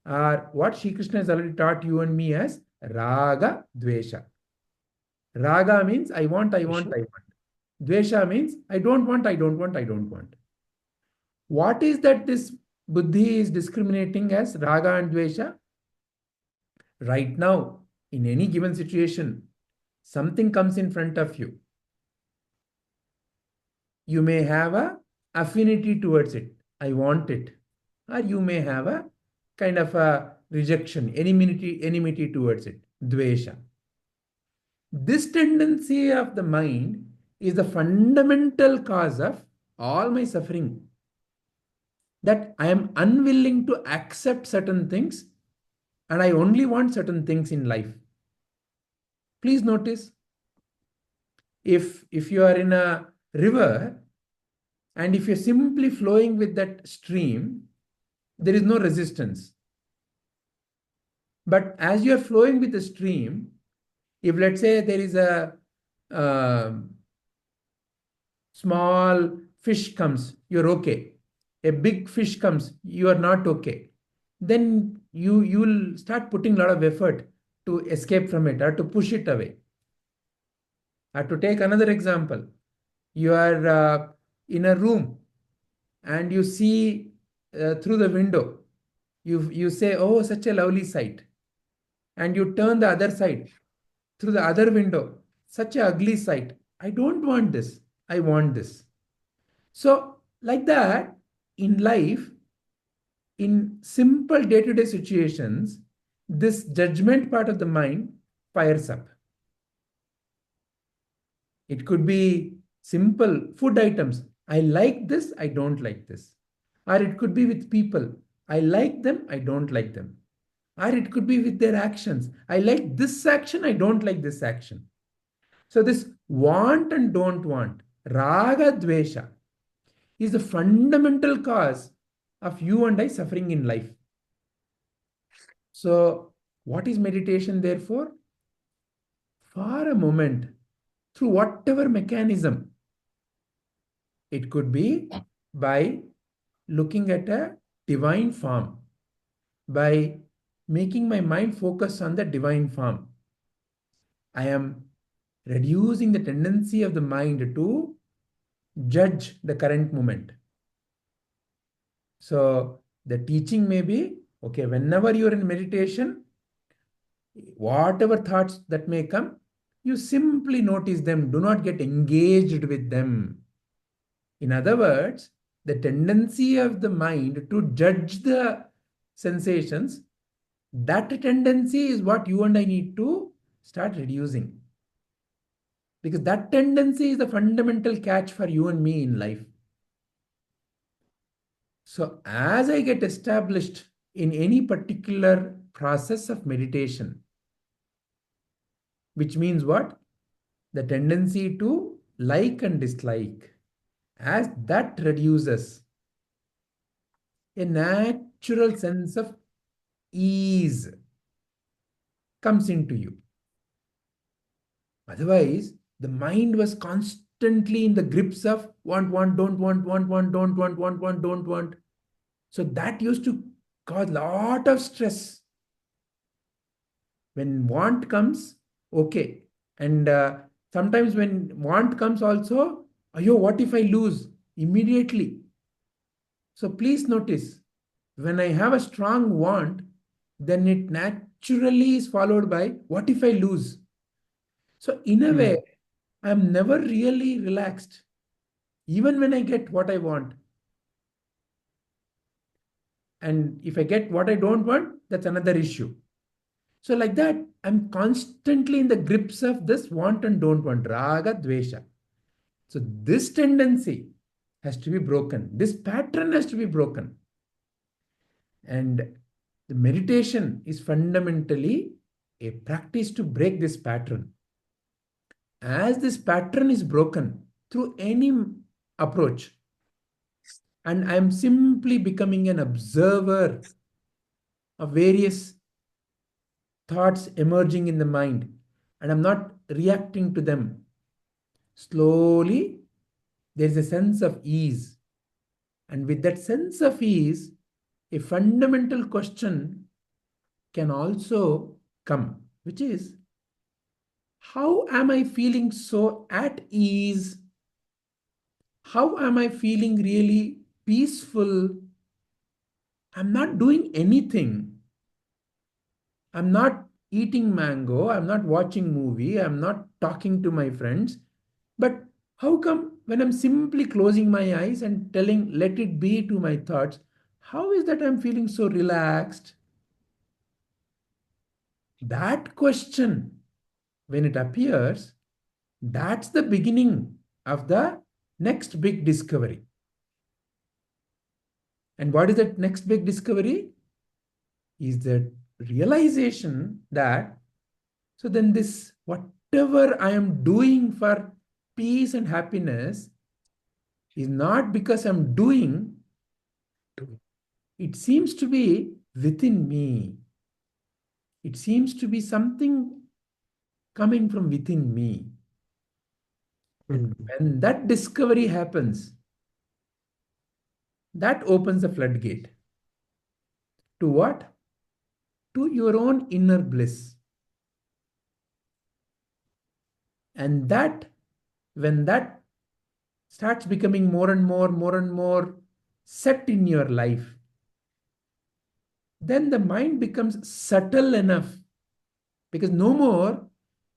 or what Shri Krishna has already taught you and me as raga, dvesha. Raga means I want. Dvesha means I don't want. What is that this buddhi is discriminating as raga and dvesha? Right now, in any given situation, something comes in front of you. You may have a affinity towards it. I want it. Or you may have a kind of a rejection, enmity towards it. Dvesha. This tendency of the mind is the fundamental cause of all my suffering. That I am unwilling to accept certain things and I only want certain things in life. Please notice, if you are in a river and if you're simply flowing with that stream, there is no resistance. But as you are flowing with the stream, if let's say there is a small fish comes, you're okay. A big fish comes, you are not okay. Then you will start putting a lot of effort to escape from it or to push it away. Or to take another example, you are in a room and you see through the window. You say, oh, such a lovely sight. And you turn the other side through the other window. Such a ugly sight. I don't want this. I want this. So, like that, in life, in simple day-to-day situations, this judgment part of the mind fires up. It could be simple food items. I like this, I don't like this. Or it could be with people. I like them, I don't like them. Or it could be with their actions. I like this action, I don't like this action. So this want and don't want, raga dvesha, is the fundamental cause of you and I suffering in life. So what is meditation therefore? For a moment, through whatever mechanism, it could be by looking at a divine form, by making my mind focus on the divine form. I am reducing the tendency of the mind to judge the current moment. So the teaching may be, okay, whenever you're in meditation, whatever thoughts that may come, you simply notice them. Do not get engaged with them. In other words, the tendency of the mind to judge the sensations, that tendency is what you and I need to start reducing. Because that tendency is the fundamental catch for you and me in life. So as I get established in any particular process of meditation, which means what? The tendency to like and dislike, as that reduces, a natural sense of ease comes into you. Otherwise, the mind was constantly in the grips of want, don't want, don't want. So that used to cause a lot of stress. When want comes, okay. And sometimes when want comes also, ayo, what if I lose? Immediately So please notice, when I have a strong want, then it naturally is followed by, what if I lose? So in a way, I'm never really relaxed, even when I get what I want. And if I get what I don't want, that's another issue. So like that, I'm constantly in the grips of this want and don't want, raga, dvesha. So this tendency has to be broken. This pattern has to be broken. And the meditation is fundamentally a practice to break this pattern. As this pattern is broken through any approach, and I'm simply becoming an observer of various thoughts emerging in the mind, and I'm not reacting to them. Slowly, there's a sense of ease. And with that sense of ease, a fundamental question can also come, which is, how am I feeling so at ease? How am I feeling really peaceful? I'm not doing anything. I'm not eating mango. I'm not watching movie. I'm not talking to my friends. But how come when I'm simply closing my eyes and telling, let it be to my thoughts, how is that I'm feeling so relaxed? That question, when it appears, that's the beginning of the next big discovery. And what is that next big discovery? Is that realization that, so then this, whatever I am doing for peace and happiness is not because I'm doing, it seems to be within me. It seems to be something coming from within me. And when that discovery happens, that opens a floodgate. To what? To your own inner bliss. And that, when that starts becoming more and more set in your life, then the mind becomes subtle enough, because no more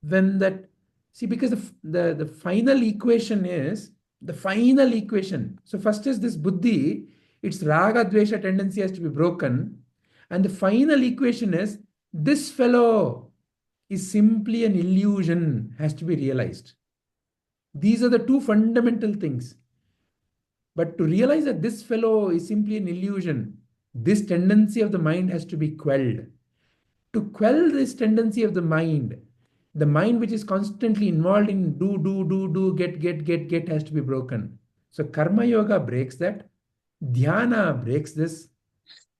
when that, see, because the final equation is the final equation. So first is this buddhi, its raga dvesha tendency has to be broken, and the final equation is, this fellow is simply an illusion, has to be realized. These are the two fundamental things. But to realize that this fellow is simply an illusion, this tendency of the mind has to be quelled. To quell this tendency of the mind which is constantly involved in do, get, has to be broken. So Karma Yoga breaks that, Dhyana breaks this,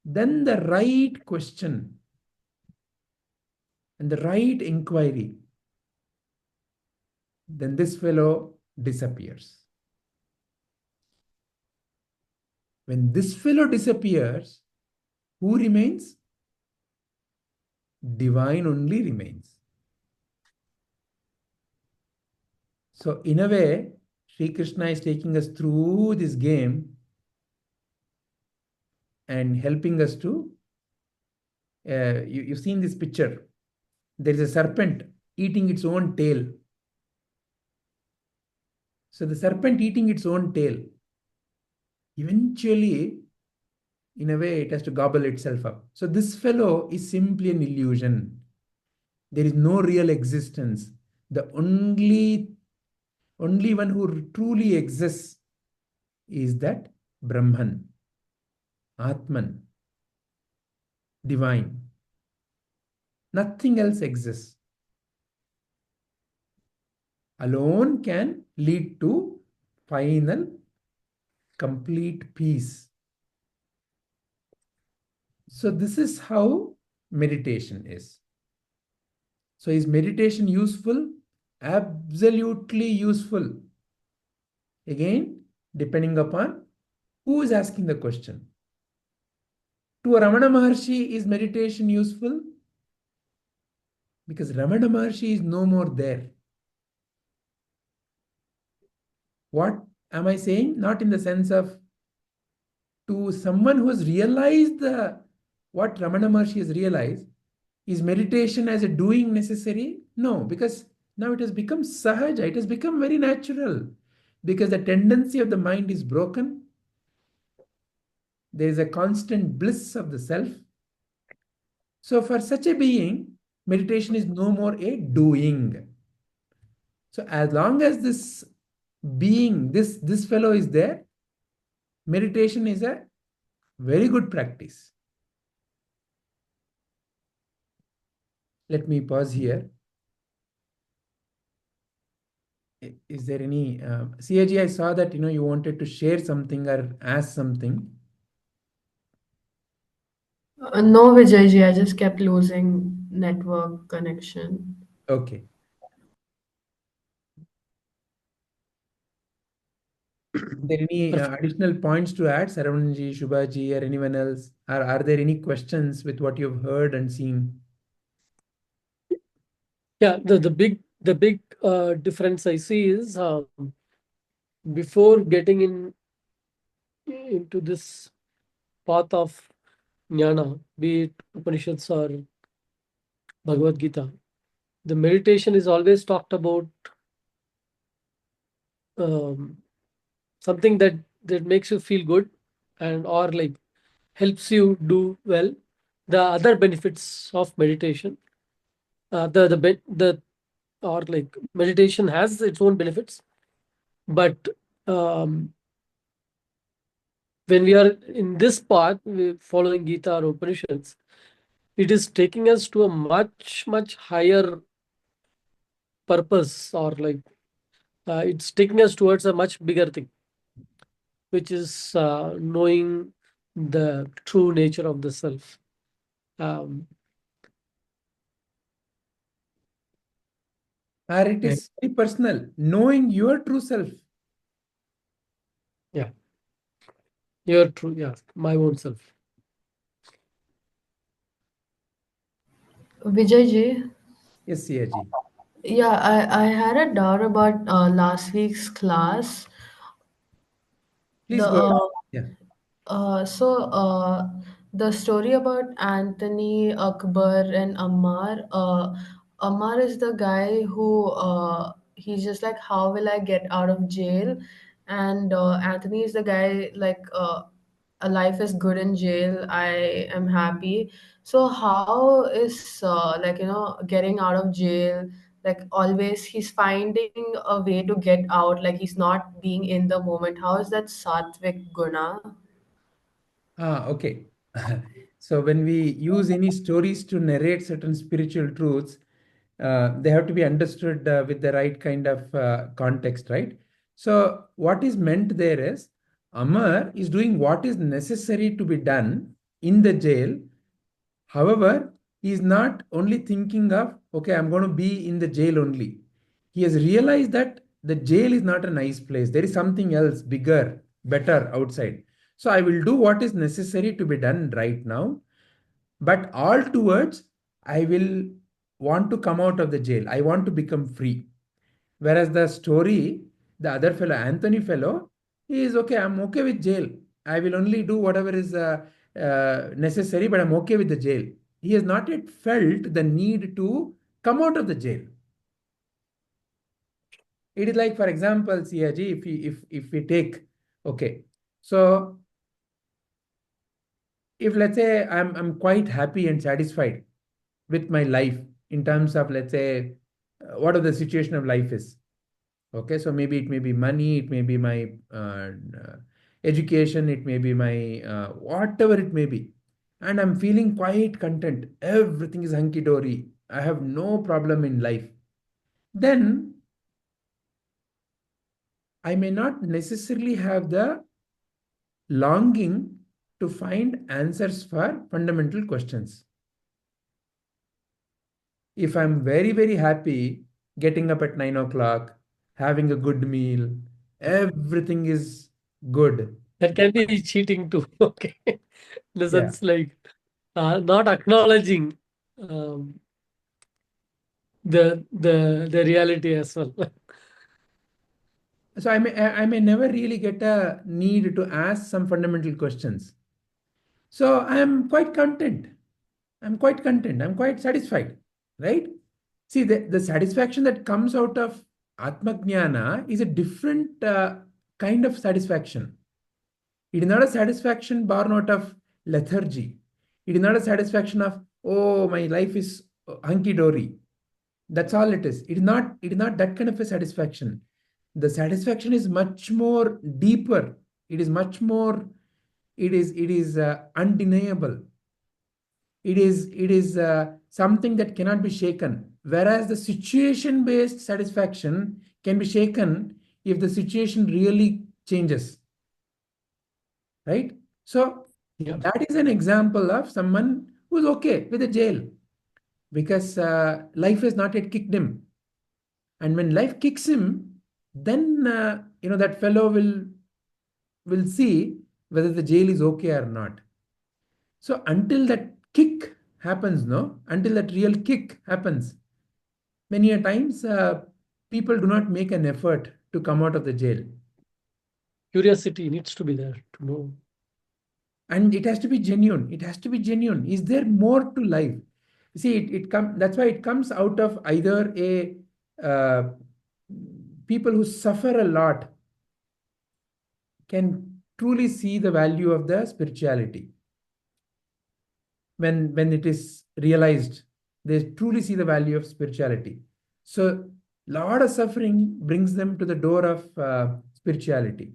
then the right question and the right inquiry, then this fellow disappears. When this fellow disappears, who remains? Divine only remains. So in a way, Sri Krishna is taking us through this game and helping us to, you've seen this picture. There is a serpent eating its own tail. So the serpent eating its own tail, eventually, in a way, it has to gobble itself up. So this fellow is simply an illusion. There is no real existence. The only one who truly exists is that Brahman, Atman, divine. Nothing else exists. Alone can lead to final, complete peace. So this is how meditation is. So is meditation useful? Absolutely useful. Again, depending upon who is asking the question. To a Ramana Maharshi, is meditation useful? Because Ramana Maharshi is no more there. What am I saying? Not in the sense of to someone who has realized what Ramana Maharshi has realized, is meditation as a doing necessary? No, because now it has become sahaja, it has become very natural, because the tendency of the mind is broken. There is a constant bliss of the self. So for such a being, meditation is no more a doing. So as long as this being, this fellow is there, meditation is a very good practice. Let me pause here. Is there any CAG? I saw that you wanted to share something or ask something. No, Vijayji, I just kept losing network connection. Okay. There any additional points to add, Saravanan-ji, Shubha-ji, or anyone else? Are there any questions with what you've heard and seen? Yeah, the big difference I see is before getting into this path of jnana, be it Upanishads or Bhagavad Gita, the meditation is always talked about um, something that makes you feel good and or like helps you do well. The other benefits of meditation, the or like meditation has its own benefits, but um, when we are in this path, following Gita or Upanishads, it is taking us to a much higher purpose, or like it's taking us towards a much bigger thing, which is knowing the true nature of the self. Um, Or it is very personal, knowing your true self. yeah, your true, yeah, my own self. Vijayji, Yes, CAG. yeah, I had a doubt about last week's class. Please The go ahead. Yeah. So, the story about Anthony, Akbar, and Ammar. Ammar is the guy who he's just like, how will I get out of jail? And Anthony is the guy like, a life is good in jail. I am happy. So, how is getting out of jail? Like always, he's finding a way to get out. Like he's not being in the moment. How is that sattvic guna? Okay. So when we use any stories to narrate certain spiritual truths, they have to be understood with the right kind of context, right? So what is meant there is Amar is doing what is necessary to be done in the jail. However, he is not only thinking of, okay, I'm going to be in the jail only. He has realized that the jail is not a nice place. There is something else bigger, better outside. So I will do what is necessary to be done right now, but all towards I will want to come out of the jail. I want to become free. Whereas the story, the other fellow, Anthony fellow, he is okay. I'm okay with jail. I will only do whatever is necessary, but I'm okay with the jail. He has not yet felt the need to come out of the jail. It is like, for example, CIG, if we take, okay, so if let's say I'm quite happy and satisfied with my life in terms of, let's say, what the situation of life is. Okay, so maybe it may be money, it may be my education, it may be my whatever it may be, and I'm feeling quite content. Everything is hunky dory. I have no problem in life. Then I may not necessarily have the longing to find answers for fundamental questions. If I'm very happy getting up at 9 o'clock, having a good meal, everything is good. That can be cheating too. Okay, in the Yeah. sense like not acknowledging the reality as well. So I may never really get a need to ask some fundamental questions. So I am quite content. I'm quite content. I'm quite satisfied, right? See, the satisfaction that comes out of Atma Jnana is a different kind of satisfaction. It is not a satisfaction born out of lethargy. It is not a satisfaction of, oh, my life is hunky dory. That's all it is. It is not that kind of a satisfaction. The satisfaction is much more deeper. It is much more, it is undeniable. It is something that cannot be shaken. Whereas the situation based satisfaction can be shaken if the situation really changes, right? So Yeah. that is an example of someone who's okay with the jail because life has not yet kicked him. And when life kicks him, then that fellow will see whether the jail is okay or not. So until that kick happens, no, until that real kick happens, many a times people do not make an effort to come out of the jail. Curiosity needs to be there to know. And it has to be genuine. It has to be genuine. Is there more to life? See, that's why it comes out of either a people who suffer a lot can truly see the value of the spirituality. When it is realized, they truly see the value of spirituality. So lot of suffering brings them to the door of spirituality.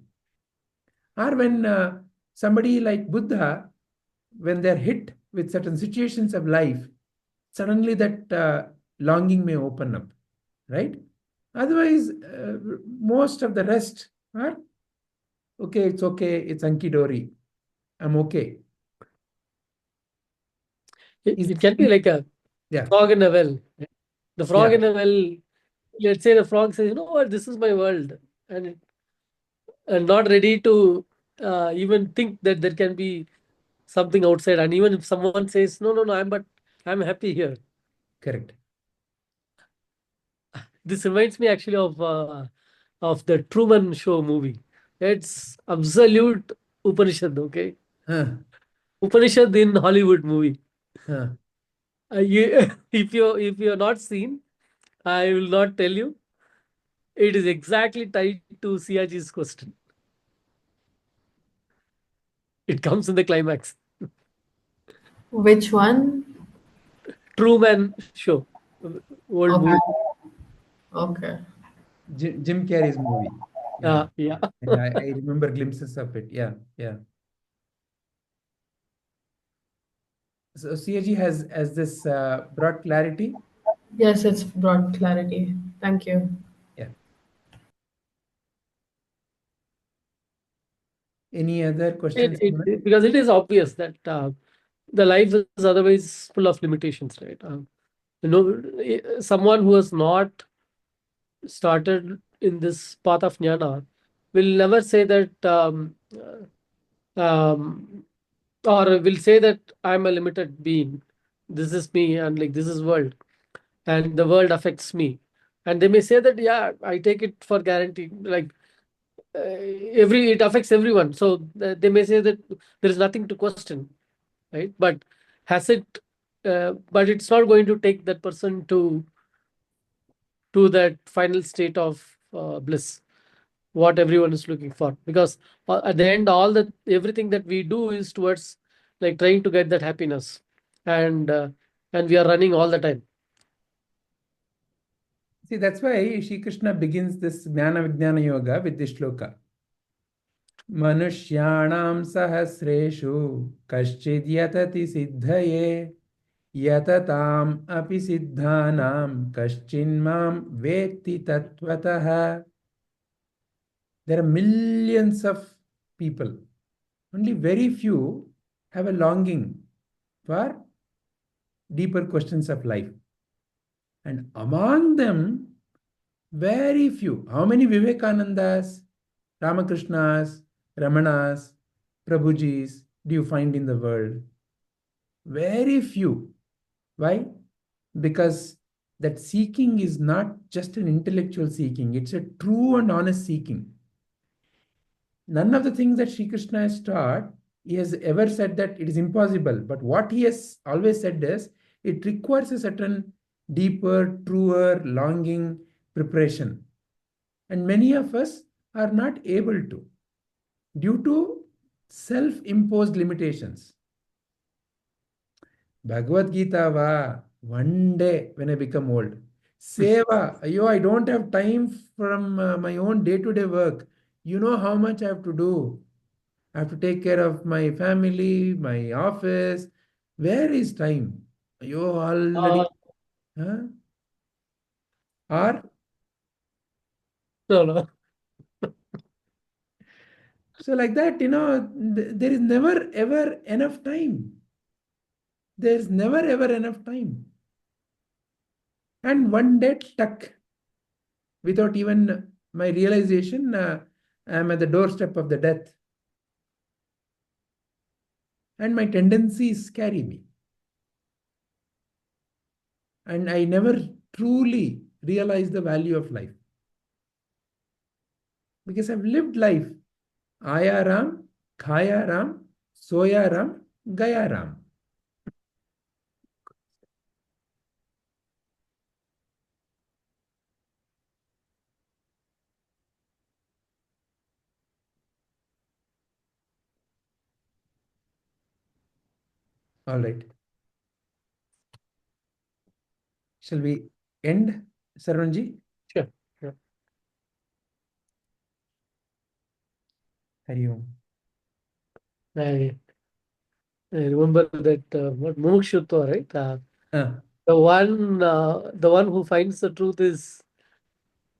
Or when somebody like Buddha, when they're hit with certain situations of life, suddenly that longing may open up, right? Otherwise, most of the rest are okay, it's hunky dory. I'm okay. It can be like a Yeah, frog in a well. The frog yeah, in a well, let's say the frog says, you know what, this is my world. And not ready to even think that there can be something outside. And even if someone says, no, no, no, I'm happy here. correct. This reminds me actually of the Truman Show movie. It's absolute Upanishad, okay? Huh, Upanishad in Hollywood movie. huh. If you're not seen, I will not tell you. It is exactly tied to Siaji's question. It comes in the climax. Which one? Truman Show, old Okay. movie. Okay. Jim Carrey's movie. Yeah, Yeah. yeah. I remember glimpses of it. Yeah, yeah. So CAG has this broad clarity. Yes, it's brought clarity. Thank you. Yeah. Any other questions? Because it is obvious that the life is otherwise full of limitations, right? Someone who has not started in this path of jnana will never say that, or will say that I'm a limited being. This is me, and like this is world, and the world affects me. And they may say that, yeah, I take it for guarantee, like every it affects everyone. So they may say that there is nothing to question, right? But has it? But it's not going to take that person to that final state of bliss, what everyone is looking for. Because at the end, everything that we do is towards like trying to get that happiness, and we are running all the time. See, that's why Shri Krishna begins this Jnana Vijnana Yoga with this shloka. Manushyanam sahasreshu kaschid yatati siddhaye yatatam api siddhanam kaschinmam veti tattvataha. There are millions of people. Only very few have a longing for deeper questions of life. And among them, very few. How many Vivekanandas, Ramakrishnas, Ramanas, Prabhujis do you find in the world? Very few. Why? Because that seeking is not just an intellectual seeking, it's a true and honest seeking. none of the things that Sri Krishna has taught, he has ever said that it is impossible. But what he has always said is, it requires a certain deeper, truer, longing preparation. And many of us are not able to due to self imposed limitations. Bhagavad Gita, va, one day when I become old. Seva, ayo, I don't have time from my own day to day work. You know how much I have to do. I have to take care of my family, my office. Where is time? Ayo, already. Huh? Or No, no. so, like that, there is never ever enough time. There's never ever enough time. And one day, tuck, without even my realization, I'm at the doorstep of the death. And my tendencies carry me. And I never truly realize the value of life. Because I've lived life. Aya Ram, Khaya Ram, Soya Ram, Gaya Ram. All right. Shall we end, Sarvanji? Sure. Sure. Hari Om. I remember that what Mumukshutva, right? Ah, The one who finds the truth is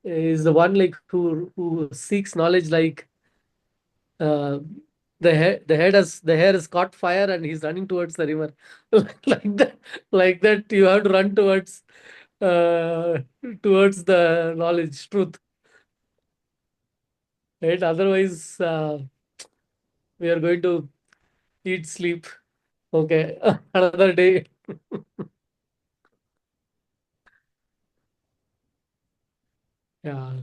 the one like who seeks knowledge like uh, the hair has caught fire and he's running towards the river like that you have to run uh, towards the knowledge truth, right? Otherwise we are going to eat sleep, okay, another day. Yeah,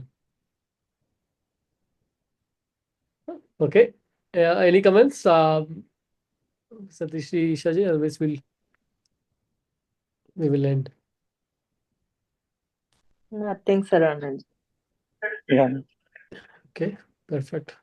okay. Any comments, Satish, Shaji? Otherwise we will end. Nothing, Saranand. Yeah. Okay, perfect.